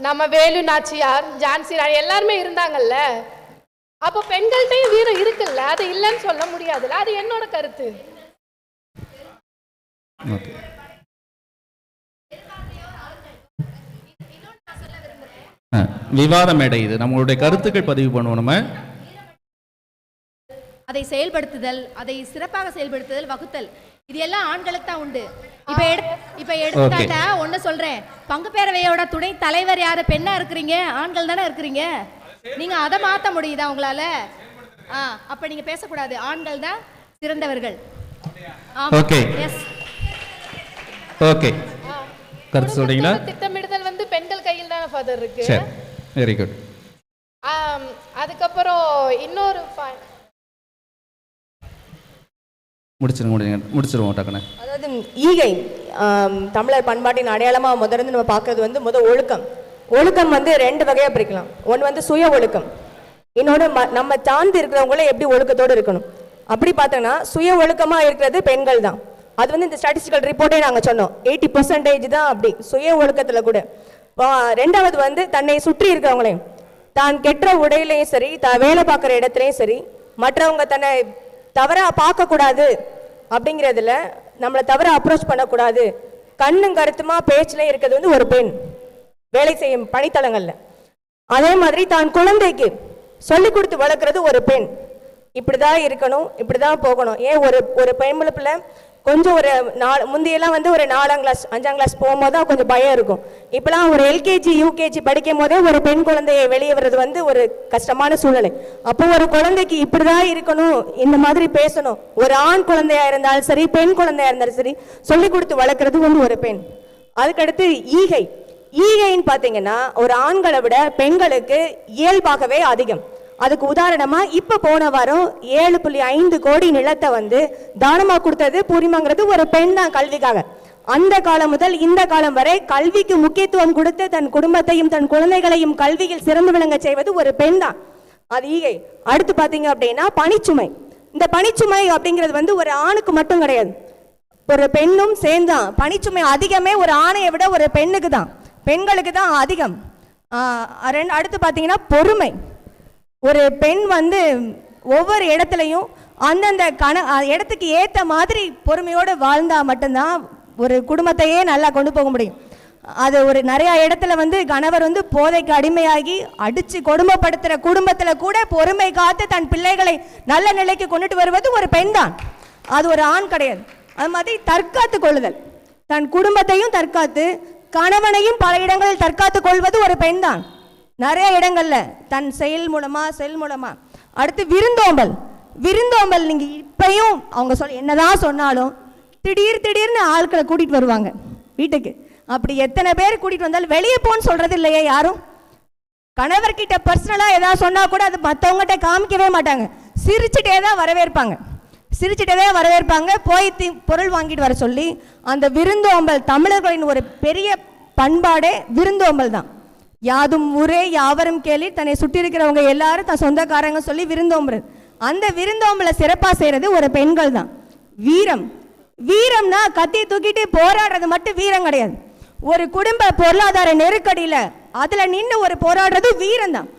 Speaker 6: நம்ம வேலு நாச்சியார், ஜான்சி ராணி எல்லாருமே இருந்தாங்கல்ல. அப்போ பெண்கள்கிட்டையும் வீரம் இருக்குல்ல, அது இல்லைன்னு சொல்ல முடியாதுல்ல. அது என்னோட கருத்து.
Speaker 1: விவாத மேடை இது, நம்மளுடைய கருத்துக்கள் பதிவு பண்ணுவோம். நம்ம
Speaker 8: அதை செயல்படுத்துதல், அதை சிறப்பாக செயல்படுத்துதல், வகுத்தல், இது எல்லாம் ஆண்களுக்கு தான் உண்டு. இப்ப எடுத்துக்காட்டா ஒண்ணு சொல்றேன், பங்கு பேரவையோட துணை தலைவர் யாரு? பெண்ணா இருக்கிறீங்க, ஆண்கள் தானே இருக்கிறீங்க. நீங்க அதை மாத்த முடியுதா உங்களால? அப்ப நீங்க பேசக்கூடாது, ஆண்கள் தான் சிறந்தவர்கள்.
Speaker 1: ஓகே, கருத்து சொல்றீங்களா?
Speaker 6: திட்டமிடுதல் வந்து பெண்கள் கையில் தான் ஃபாதர் இருக்கு.
Speaker 1: Very good.
Speaker 6: அதுக்கப்புறம் இன்னொரு
Speaker 1: முடிச்சிருவோம் டக்குனு.
Speaker 6: அதாவது ஈகை தமிழர் பண்பாட்டின் அடையாளமாக முதல்ல நம்ம பார்க்கறது வந்து ஒழுக்கம். ஒழுக்கம் வந்து ரெண்டு வகையாக பிரிக்கலாம். ஒன்று வந்து சுய ஒழுக்கம், இன்னொன்று நம்ம சார்ந்து இருக்கிறவங்கள எப்படி ஒழுக்கத்தோடு இருக்கணும். அப்படி பார்த்தோன்னா சுய ஒழுக்கமாக இருக்கிறது பெண்கள் தான். அது வந்து இந்த ஸ்டாட்டிஸ்டிக்கல் ரிப்போர்ட்டே நாங்கள் சொன்னோம், 80% தான் அப்படி சுய ஒழுக்கத்தில் கூட. ரெண்டாவது வந்து தன்னை சுற்றி இருக்கிறவங்களையும், தான் கெட்ட உடையிலையும் சரி, தான் வேலை பார்க்குற இடத்துலையும் சரி, மற்றவங்க தன்னை தவறாக பார்க்கக்கூடாது அப்படிங்கிறதுல நம்மளை தவற அப்ரோச் பண்ணக்கூடாது, கண்ணும் கருத்துமா பேச்சில் இருக்கிறது வந்து ஒரு பெண் வேலை செய்யும் பணித்தளங்கள்ல. அதே மாதிரி தான் குழந்தைக்கு சொல்லிக் கொடுத்து வளர்க்குறது ஒரு பெண். இப்படி தான் இருக்கணும், இப்படி தான் போகணும். ஏன் ஒரு பெண்மலை பிள்ளை கொஞ்சம் ஒரு முந்தையெல்லாம் வந்து ஒரு 4ஆம் கிளாஸ் 5ஆம் கிளாஸ் போகும்போது தான் கொஞ்சம் பயம் இருக்கும். இப்போலாம் ஒரு எல்கேஜி யூகேஜி படிக்கும் போதே ஒரு பெண் குழந்தையை வெளியே வர்றது வந்து ஒரு கஷ்டமான சூழ்நிலை. அப்போ ஒரு குழந்தைக்கு இப்படி தான் இருக்கணும், இந்த மாதிரி பேசணும். ஒரு ஆண் குழந்தையா இருந்தாலும் சரி, பெண் குழந்தையா இருந்தாலும் சரி, சொல்லி கொடுத்து வளர்க்குறது வந்து ஒரு பெண். அதுக்கடுத்து ஈகைன்னு பார்த்தீங்கன்னா ஒரு ஆண்களை விட பெண்களுக்கு இயல்பாகவே அதிகம். அதுக்கு உதாரணமா இப்ப போன வாரம் 7.5 கோடி நிலத்தை வந்து தானமா கொடுத்தது பூர்ணிமாங்கிறது ஒரு பெண் தான் கல்விக்காக. அந்த காலம் முதல் இந்த காலம் வரை கல்விக்கு முக்கியத்துவம் கொடுத்து தன் குடும்பத்தையும் தன் குழந்தைகளையும் கல்வியில் சிறந்து விளங்க செய்வது ஒரு பெண் தான். அது ஈகை. அடுத்து பாத்தீங்க அப்படின்னா பணிச்சுமை. இந்த பணிச்சுமை அப்படிங்கிறது வந்து ஒரு ஆணுக்கு மட்டும் கிடையாது, ஒரு பெண்ணும் சேர்ந்தான். பணிச்சுமை அதிகமே ஒரு ஆணையை விட ஒரு பெண்ணுக்கு தான், பெண்களுக்கு தான் அதிகம். அடுத்து பாத்தீங்கன்னா பொறுமை. ஒரு பெண் வந்து ஒவ்வொரு இடத்துலையும் அந்தந்த இடத்துக்கு ஏற்ற மாதிரி பொறுமையோடு வாழ்ந்தா மட்டும்தான் ஒரு குடும்பத்தையே நல்லா கொண்டு போக முடியும். அது ஒரு நிறைய இடத்துல வந்து கணவர் வந்து போதைக்கு அடிமையாகி அடிச்சு கொடுமைப்படுத்துற குடும்பத்துல கூட பொறுமை காத்து தன் பிள்ளைகளை நல்ல நிலைக்கு கொண்டுட்டு வருவது ஒரு பெண் தான், அது ஒரு ஆண் கிடையாது. அது மாதிரி தற்காத்து கொள்ளுதல், தன் குடும்பத்தையும் தற்காத்து கணவனையும் பல இடங்களில் தற்காத்து கொள்வது ஒரு பெண் தான், நிறைய இடங்கள்ல தன் செயல் மூலமா. அடுத்து விருந்தோம்பல். நீங்க இப்பயும் அவங்க என்னதான் சொன்னாலும் திடீர்னு ஆட்களை கூட்டிட்டு வருவாங்க வீட்டுக்கு. அப்படி எத்தனை பேர் கூட்டிட்டு வந்தாலும் வெளியே போன்னு சொல்றது இல்லையே யாரும். கணவர்கிட்ட பர்சனலா ஏதாவது சொன்னா கூட அது மற்றவங்ககிட்ட காமிக்கவே மாட்டாங்க, சிரிச்சுட்டே தான் வரவேற்பாங்க. போய் பொருள் வாங்கிட்டு வர சொல்லி அந்த விருந்தோம்பல் தமிழர்களின் ஒரு பெரிய பண்பாடே விருந்தோம்பல் தான். யாதும் ஊரே யாவரும் கேள்வி, தன்னை சுற்றி இருக்கிறவங்க எல்லாரும் தன் சொந்தக்காரங்க சொல்லி விருந்தோம்புறது. அந்த விருந்தோம்பலை சிறப்பாக செய்யறது ஒரு பெண்கள் தான். வீரம்னா கத்தி தூக்கிட்டு போராடுறது மட்டும் வீரம் கிடையாது. ஒரு குடும்ப பொருளாதார நெருக்கடியில் அதில் நின்று ஒரு போராடுறது வீரம் தான்.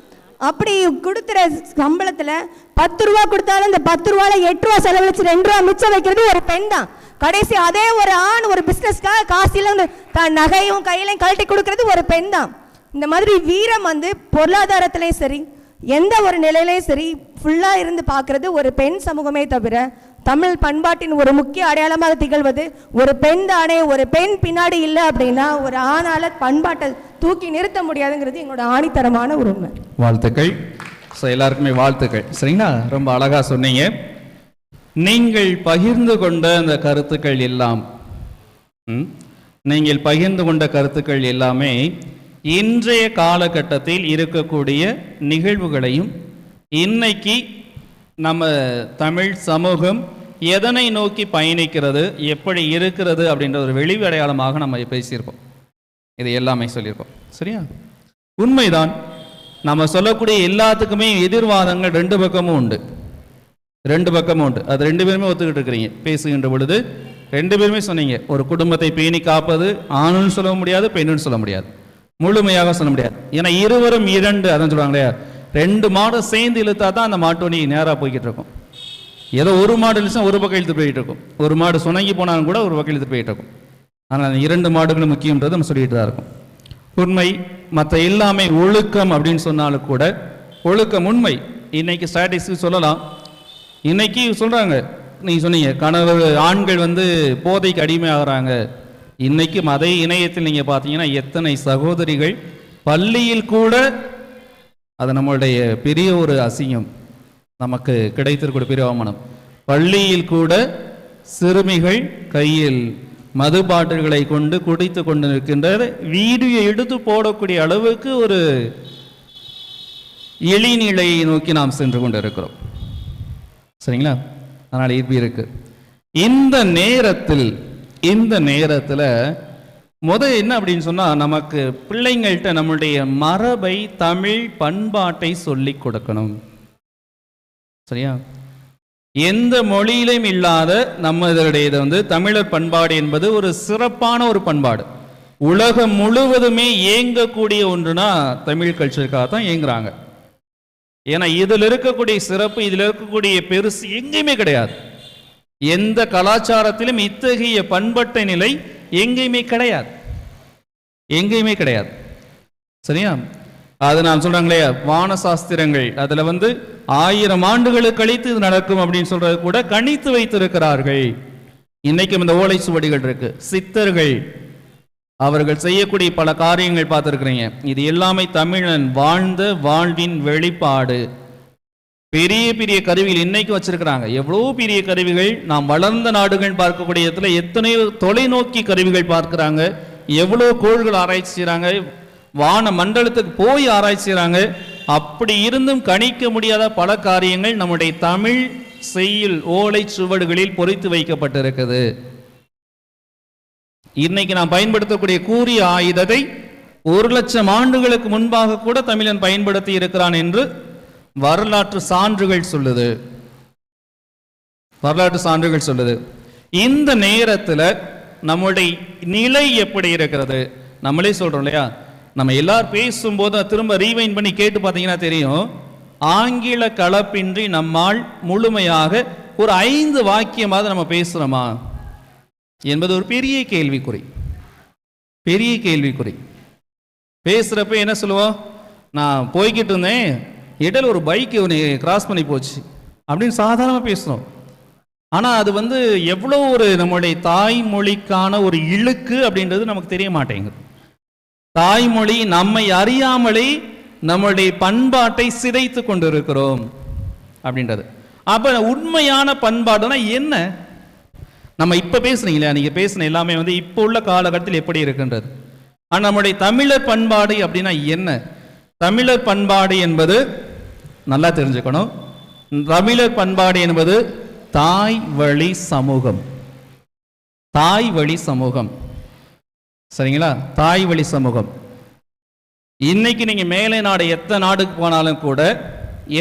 Speaker 6: அப்படி கொடுத்துற சம்பளத்தில் 10 ரூபா கொடுத்தாலும் இந்த 10 ரூபாயில் 8 ரூபா செலவழிச்சு 2 ரூபா மிச்சம் வைக்கிறது ஒரு பெண் தான். கடைசி அதே ஒரு ஆண் ஒரு பிஸ்னஸ்க்காக காசில தன் நகையும் கையிலையும் கழட்டி கொடுக்கறது ஒரு பெண் தான். இந்த மாதிரி வீரம் வந்து பொருளாதாரத்திலையும் சரி எந்த ஒரு நிலையிலையும் சரி ஃபுல்லாக இருந்து பார்க்கறது ஒரு பெண் சமூகமே தவிர தமிழ் பண்பாட்டின் ஒரு முக்கிய அடையாளமாக திகழ்வது ஒரு பெண் தானே. ஒரு பெண் பின்னாடி இல்லை அப்படின்னா ஒரு ஆணால பண்பாட்டை தூக்கி நிறுத்த முடியாதுங்கிறது எங்களோட ஆணித்தரமான ஒரு உண்மை.
Speaker 1: வாழ்த்துக்கள். எல்லாருக்குமே வாழ்த்துக்கள். சரிங்களா, ரொம்ப அழகா சொன்னீங்க. நீங்கள் பகிர்ந்து கொண்ட அந்த கருத்துக்கள் எல்லாமே இன்றைய காலகட்டத்தில் இருக்கக்கூடிய நிகழ்வுகளையும் இன்னைக்கு நம்ம தமிழ் சமூகம் எதனை நோக்கி பயணிக்கிறது, எப்படி இருக்கிறது அப்படின்ற ஒரு வெளி அடையாளமாக நம்ம பேசியிருக்கோம். இது எல்லாமே சொல்லியிருக்கோம். சரியா, உண்மைதான். நம்ம சொல்லக்கூடிய எல்லாத்துக்குமே எதிர்வாதங்கள் ரெண்டு பக்கமும் உண்டு. அது 2 பேருமே ஒத்துக்கிட்டு இருக்கிறீங்க. பேசுகின்ற பொழுது 2 பேருமே சொன்னீங்க, ஒரு குடும்பத்தை பேணி காப்பது ஆணுன்னு சொல்ல முடியாது, பெண்ணுன்னு சொல்ல முடியாது, முழுமையாக சொல்ல முடியாது. ஏன்னா இருவரும் 2, அதான் சொல்லுவாங்க இல்லையா, 2 மாடு சேர்ந்து இழுத்தா தான் அந்த மாட்டோனி நேராக போய்கிட்டு இருக்கும். ஏதோ ஒரு மாடு இழுச்சா ஒரு பக்கம் இழுத்து போயிட்டு இருக்கும், ஒரு மாடு சுணங்கி போனாலும் கூட ஒரு பக்கம் இழுத்து போயிட்டு இருக்கும். ஆனால் 2 மாடுகளும் முக்கியன்றது நம்ம சொல்லிட்டு தான் இருக்கும். உண்மை. மற்ற எல்லாமே ஒழுக்கம் அப்படின்னு சொன்னாலும் கூட ஒழுக்கம் உண்மை. இன்னைக்கு ஸ்டாட்டிஸ்டிக்ஸ் சொல்லலாம். இன்னைக்கு சொல்றாங்க, நீங்க சொன்னீங்க கணவர் ஆண்கள் வந்து போதைக்கு அடிமை ஆகிறாங்க. இன்னைக்கும் அதே இணையத்தில் நீங்க பார்த்தீங்கன்னா எத்தனை சகோதரிகள் பள்ளியில் கூட, அது நம்மளுடைய பெரிய ஒரு அசிங்கம், நமக்கு கிடைத்திருக்கூடிய பெரிய அவமானம். பள்ளியில் கூட சிறுமிகள் கையில் மது பாட்டில்களை கொண்டு குடித்து கொண்டு நிற்கின்ற வீடியோ எடுத்து போடக்கூடிய அளவுக்கு ஒரு இழிநிலையை நோக்கி நாம் சென்று கொண்டு இருக்கிறோம். சரிங்களா, அதனால் இப்படி இருக்கு. இந்த நேரத்தில் என்ன அப்படின்னு சொன்னா, நமக்கு பிள்ளைங்கள்ட்ட நம்மளுடைய மரபை தமிழ் பண்பாட்டை சொல்லி கொடுக்கணும். சரியா, எந்த மொழியிலும் இல்லாத நம்ம இதனுடைய தமிழர் பண்பாடு என்பது ஒரு சிறப்பான ஒரு பண்பாடு. உலகம் முழுவதுமே ஏங்கக்கூடிய ஒன்றுனா தமிழ் கல்ச்சருக்காக தான் ஏங்குறாங்க. ஏன்னா இதில் இருக்கக்கூடிய சிறப்பு, இதில் இருக்கக்கூடிய பெருசு எங்கேயுமே கிடையாது. எந்த கலாச்சாரத்திலும் இத்தகைய பண்பட்ட நிலை எங்கேயுமே கிடையாது. சரியா, அது நான் சொல்றாங்களே வான சாஸ்திரங்கள், அதுல வந்து 1000 ஆண்டுகளுக்கு கழித்து இது நடக்கும் அப்படின்னு சொல்றது கூட கணித்து வைத்திருக்கிறார்கள். இன்னைக்கும் இந்த ஓலைச்சுவடிகள் இருக்கு. சித்தர்கள் அவர்கள் செய்யக்கூடிய பல காரியங்கள் பார்த்துருக்கிறீங்க. இது எல்லாமே தமிழன் வாழ்ந்த வாழ்வின் வெளிப்பாடு. பெரிய பெரிய கருவிகள் இன்னைக்கு வச்சிருக்கிறாங்க. எவ்வளோ பெரிய கருவிகள். நாம் வளர்ந்த நாடுகள் பார்க்கக்கூடிய இடத்துல எத்தனையோ தொலைநோக்கி கருவிகள் பார்க்கிறாங்க. எவ்வளோ கோள்கள் ஆராய்ச்சி செய்கிறாங்க, வான மண்டலத்துக்கு போய் ஆராய்ச்சி செய்கிறாங்க. அப்படி இருந்தும் கணிக்க முடியாத பல காரியங்கள் நம்முடைய தமிழ் செய்யுள் ஓலை சுவடுகளில் பொறித்து வைக்கப்பட்டிருக்குது. இன்னைக்கு நாம் பயன்படுத்தக்கூடிய கூரிய ஆயுதத்தை 1,00,000 ஆண்டுகளுக்கு முன்பாக கூட தமிழன் பயன்படுத்தி இருக்கிறான் என்று வரலாற்று சான்றுகள் சொல்லுது. வரலாற்று சான்றுகள் சொல்லுது. இந்த நேரத்தில் நம்முடைய நிலை எப்படி இருக்கிறது? நம்மளே சொல்றோம் இல்லையா, நம்ம எல்லாரும் பேசும்போது திரும்ப ரீவைண்ட் பண்ணி கேட்டு பார்த்தீங்கன்னா தெரியும், ஆங்கில கலப்பின்றி நம்மால் முழுமையாக ஒரு 5 வாக்கியமாவது நம்ம பேசுறோமா என்பது ஒரு பெரிய கேள்விக்குறி. பெரிய கேள்விக்குறி. பேசுறப்ப என்ன சொல்லுவோம், நான் போய்கிட்டு இருந்தேன், இடையில ஒரு பைக் கிராஸ் பண்ணி போச்சு அப்படின்னு சாதாரணமாக பேசுகிறோம். ஆனால் அது வந்து எவ்வளோ ஒரு நம்முடைய தாய்மொழிக்கான ஒரு இழுக்கு அப்படின்றது நமக்கு தெரிய மாட்டேங்குது. தாய்மொழி நம்மை அறியாமலே நம்முடைய பண்பாட்டை சிதைத்து கொண்டிருக்கிறோம் அப்படின்றது. அப்போ உண்மையான பண்பாடுனா என்ன? நம்ம இப்போ பேசுனீங்களா, நீங்கள் பேசுன எல்லாமே வந்து இப்போ உள்ள காலகட்டத்தில் எப்படி இருக்கின்றது. ஆனால் நம்முடைய தமிழர் பண்பாடு அப்படின்னா என்ன? தமிழர் பண்பாடு என்பது நல்லா தெரிஞ்சுக்கணும். தமிழர் பண்பாடு என்பது தாய் வழி சமூகம். தாய் வழி சமூகம், சரிங்களா? தாய் வழி சமூகம். இன்னைக்கு நீங்க மேலை நாடு எத்தனை நாடுக்கு போனாலும் கூட,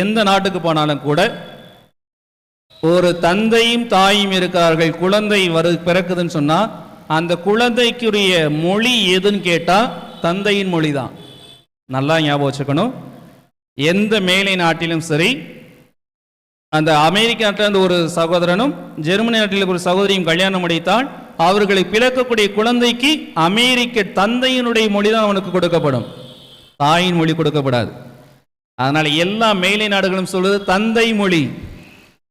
Speaker 1: எந்த நாட்டுக்கு போனாலும் கூட ஒரு தந்தையும் தாயும் இருக்கிறார்கள். குழந்தை பிறக்குதுன்னு சொன்னா அந்த குழந்தைக்குரிய மொழி எதுன்னு கேட்டா தந்தையின் மொழி தான். நல்லா ஞாபகம் வச்சுக்கணும். எந்த மேலை நாட்டிலும் சரி, அந்த அமெரிக்க நாட்டில் ஒரு சகோதரனும் ஜெர்மனி நாட்டில் ஒரு சகோதரியும் கல்யாணம் முடித்தால் அவர்களை பிறக்கக்கூடிய குழந்தைக்கு அமெரிக்க தந்தையினுடைய மொழி தான் அவனுக்கு கொடுக்கப்படும், தாயின் மொழி கொடுக்கப்படாது. அதனால எல்லா மேலை நாடுகளும் சொல்வது தந்தை மொழி.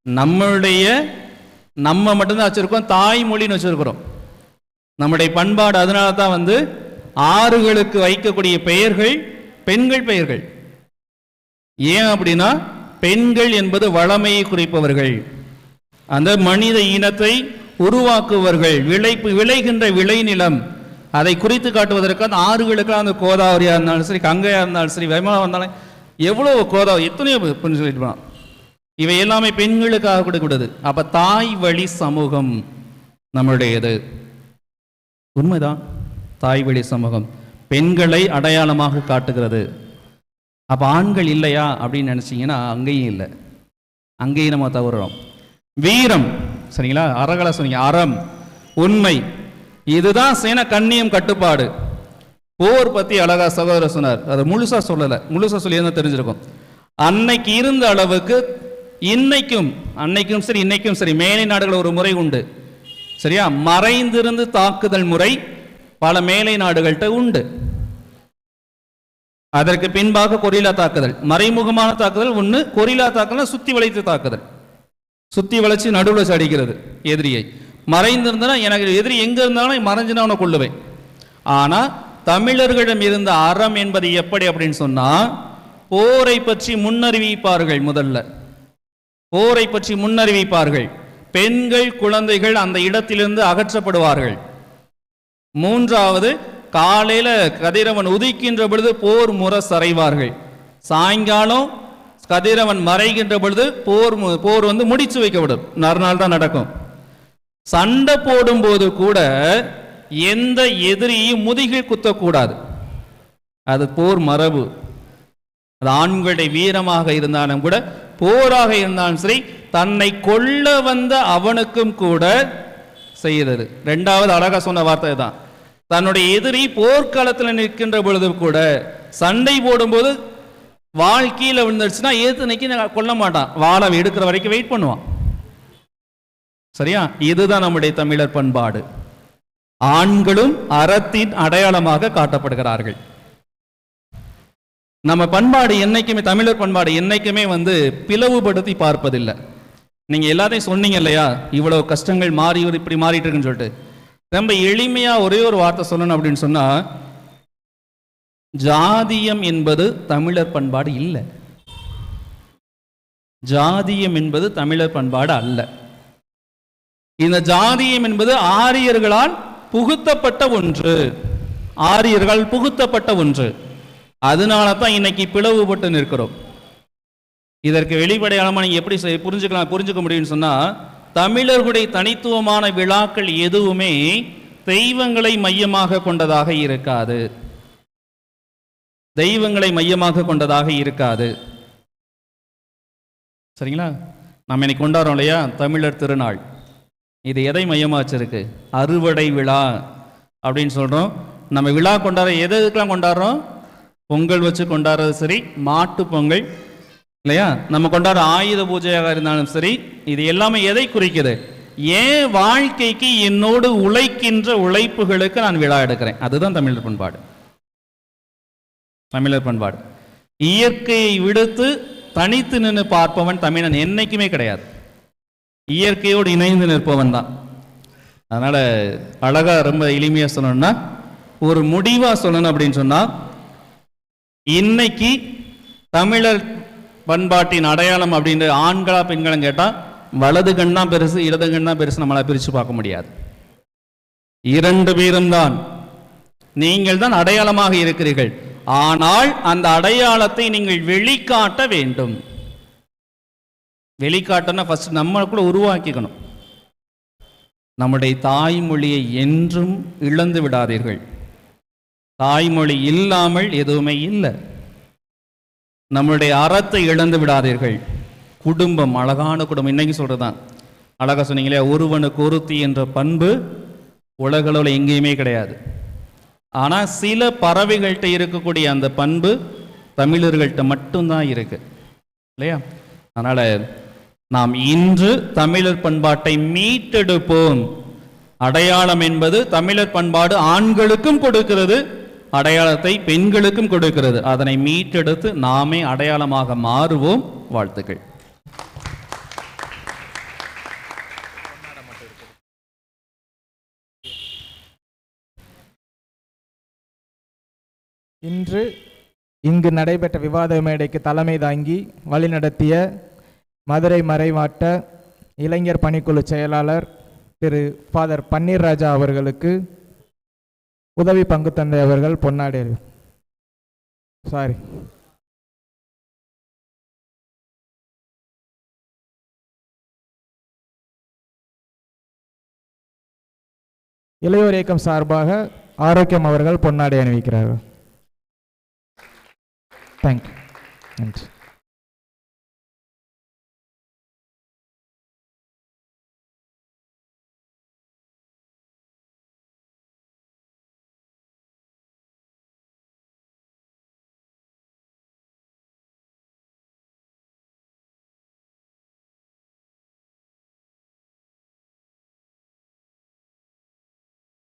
Speaker 1: நம்ம மட்டும்தான் வச்சிருக்கோம் தாய்மொழின்னு வச்சிருக்கிறோம். நம்முடைய பண்பாடு அதனால தான் வந்து ஆறுகளுக்கு வைக்கக்கூடிய பெயர்கள் பெண்கள் பெயர்கள். ஏன் அப்படின்னா பெண்கள் என்பது வளமையை குறிப்பவர்கள், அந்த மனித இனத்தை உருவாக்குவர்கள், விளைகின்ற விளைநிலம், அதை குறித்து காட்டுவதற்கு அந்த ஆறுகளுக்கு அந்த கோதாவரியா இருந்தாலும் சரி, கங்கையா இருந்தாலும் சரி, வைமலா இருந்தாலும் எவ்வளவு கோதாவரி எத்தனையோ சொல்லிட்டு போனான். இவை எல்லாமே பெண்களுக்காக கொடுக்கூடாது. அப்ப தாய் வழி சமூகம் நம்மளுடையது. உண்மைதான், தாய் வழி சமூகம் பெண்களை அடையாளமாக காட்டுகிறது. அப்ப ஆண்கள் இல்லையா அப்படின்னு நினைச்சீங்கன்னா அங்கேயும் இல்லை, அங்கேயும் நம்ம தவறுறோம். வீரம், சரிங்களா? அறகலை சொன்னீங்க, அறம், உண்மை, இதுதான் சேன கண்ணியம் கட்டுப்பாடு. போர் பத்தி அழகா சகோதரர் சொன்னார். அதை முழுசா சொல்லலை, முழுசா சொல்லி தான் தெரிஞ்சிருக்கும். அன்னைக்கு இருந்த அளவுக்கு அன்னைக்கும் சரி இன்னைக்கும் சரி மேலை நாடுகள் ஒரு முறை உண்டு, சரியா? மறைந்திருந்து தாக்குதல் முறை பல மேலை நாடுகள்கிட்ட உண்டு. அதற்கு பின்பாக கொரில்லா தாக்குதல், மறைமுகமான தாக்குதல் ஒன்று. கொரில்லா தாக்குதல் சுத்தி வளைத்து தாக்குதல், சுத்தி வளைச்சு நடுவில் வச்சு அடிக்கிறது எதிரியை. மறைந்திருந்தனா எனக்கு எதிரி எங்க இருந்தாலும் மறைஞ்சுனா அவனை கொள்ளுவேன். ஆனா தமிழர்களிடம் இருந்த அறம் என்பது எப்படி அப்படின்னு சொன்னா, போரை பற்றி முன்னறிவிப்பார்கள். முதல்ல போரை பற்றி முன்னறிவிப்பார்கள். பெண்கள் குழந்தைகள் அந்த இடத்திலிருந்து அகற்றப்படுவார்கள். மூன்றாவது, காலையில கதிரவன் உதிக்கின்ற பொழுது போர் முரசறைவார்கள். சாயங்காலம் கதிரவன் மறைகின்ற பொழுது போர் வந்து முடிச்சு வைக்கப்படும். மறுநாள் தான் நடக்கும். சண்டை போடும் போது கூட எந்த எதிரியும் முதுகில் குத்தக்கூடாது. அது போர் மரபு. அது ஆண்களுடைய வீரமாக இருந்தாலும் கூட, போராக இருந்தாலும் சரி, தன்னை கொல்ல வந்த அவனுக்கும் கூட செய்கிறது. ரெண்டாவது அழகா சொன்ன வார்த்தை தான், தன்னுடைய எதிரி போர்க்காலத்தில் நிற்கின்ற பொழுது கூட, சண்டை போடும்போது வாள் கீழே விழுந்துருச்சுன்னா ஏத்து கொல்ல மாட்டான், வாழை எடுக்கிற வரைக்கும் வெயிட் பண்ணுவான். சரியா? இதுதான் நம்முடைய தமிழர் பண்பாடு. ஆண்களும் அறத்தின் அடையாளமாக காட்டப்படுகிறார்கள். நம்ம பண்பாடு என்னைக்குமே, தமிழர் பண்பாடு என்னைக்குமே வந்து பிளவுபடுத்தி பார்ப்பதில்லை. நீங்க எல்லாத்தையும் சொன்னீங்க இல்லையா, இவ்வளவு கஷ்டங்கள் மாறி இப்படி மாறிட்டு இருக்குன்னு சொல்லிட்டு. ரொம்ப எளிமையா ஒரே ஒரு வார்த்தை சொல்லணும் அப்படின்னு சொன்னா, ஜாதியம் என்பது தமிழர் பண்பாடு இல்லை. ஜாதியம் என்பது தமிழர் பண்பாடு அல்ல. இந்த ஜாதியம் என்பது ஆரியர்களால் புகுத்தப்பட்ட ஒன்று. ஆரியர்கள் புகுத்தப்பட்ட ஒன்று. அதனால தான் இன்னைக்கு பிளவுபட்டு நிற்கிறோம். இதற்கு வெளிப்படையாளமா நீங்க எப்படி புரிஞ்சுக்க முடியும்னு சொன்னா, தமிழர்களுடைய தனித்துவமான விழாக்கள் எதுவுமே தெய்வங்களை மையமாக கொண்டதாக இருக்காது. தெய்வங்களை மையமாக கொண்டதாக இருக்காது. சரிங்களா? நம்ம இன்னைக்கு கொண்டாடுறோம் இல்லையா தமிழர் திருநாள், இது எதை மையமாக வச்சிருக்கு? அறுவடை விழா அப்படின்னு சொல்றோம். நம்ம விழா கொண்டாட எதுக்கெல்லாம் கொண்டாடுறோம்? பொங்கல் வச்சு கொண்டாடுறது சரி, மாட்டு பொங்கல் இல்லையா, நம்ம கொண்டாடுற ஆயுத பூஜையாக இருந்தாலும் சரி, இது எல்லாமே எதை குறிக்குது? ஏன் வாழ்க்கைக்கு என்னோடு உழைக்கின்ற உழைப்புகளுக்கு நான் விழா எடுக்கிறேன். அதுதான் தமிழர் பண்பாடு. தமிழர் பண்பாடு. இயற்கையை விடுத்து தனித்து நின்று பார்ப்பவன் தமிழன் என்னைக்குமே கிடையாது. இயற்கையோடு இணைந்து நிற்பவன் தான். அதனால அழகா ரொம்ப எளிமையா சொல்லணும்னா, ஒரு முடிவா சொல்லணும் அப்படின்னு சொன்னா, இன்னைக்கு தமிழர் பண்பாட்டின் அடையாளம் அப்படின்ற ஆண்களா பெண்களும் கேட்டா, வலது கண் தான் பெருசு, இடது கண் தான் பெருசு, நம்மளால பிரிச்சு பார்க்க முடியாது. இரண்டு பேரும் தான். நீங்கள் தான் அடையாளமாக இருக்கிறீர்கள். ஆனால் அந்த அடையாளத்தை நீங்கள் வெளிக்காட்ட வேண்டும். வெளிக்காட்டனா ஃபர்ஸ்ட் நம்மளுக்குள்ள உருவாக்கிக்கணும். நம்முடைய தாய்மொழியை என்றும் இழந்து விடாதீர்கள். தாய்மொழி இல்லாமல் எதுவுமே இல்லை. நம்முடைய அறத்தை இழந்து விடாதீர்கள். குடும்பம், அழகான குடும்பம். இன்னைக்கு சொல்றதுதான் அழகா சொன்னீங்களே, ஒருவனுக்கு ஒருத்தி என்ற பண்பு உலகளவில் எங்கேயுமே கிடையாது. ஆனால் சில பறவைகள்கிட்ட இருக்கக்கூடிய அந்த பண்பு தமிழர்கள்ட்ட மட்டும்தான் இருக்கு இல்லையா? அதனால நாம் இன்று தமிழர் பண்பாட்டை மீட்டெடுப்போம். அடையாளம் என்பது தமிழர் பண்பாடு ஆண்களுக்கும் கொடுக்கிறது, அடையாளத்தை பெண்களுக்கும் கொடுக்கிறது. அதனை மீட்டெடுத்து நாமே அடையாளமாக மாறுவோம். வாழ்த்துக்கள்.
Speaker 2: இன்று இங்கு நடைபெற்ற விவாத மேடைக்கு தலைமை தாங்கி வழிநடத்திய மதுரை மறைமாவட்ட இளைஞர் பணிக்குழு செயலாளர் திரு ஃபாதர் பன்னீர் ராஜா அவர்களுக்கு உதவி பங்கு தந்தை அவர்கள் பொன்னாடை இளையோர் இயக்கம் சார்பாக ஆரோக்கியம் அவர்கள் பொன்னாடை அணிவிக்கிறார்கள். தேங்க்யூ. நன்றி.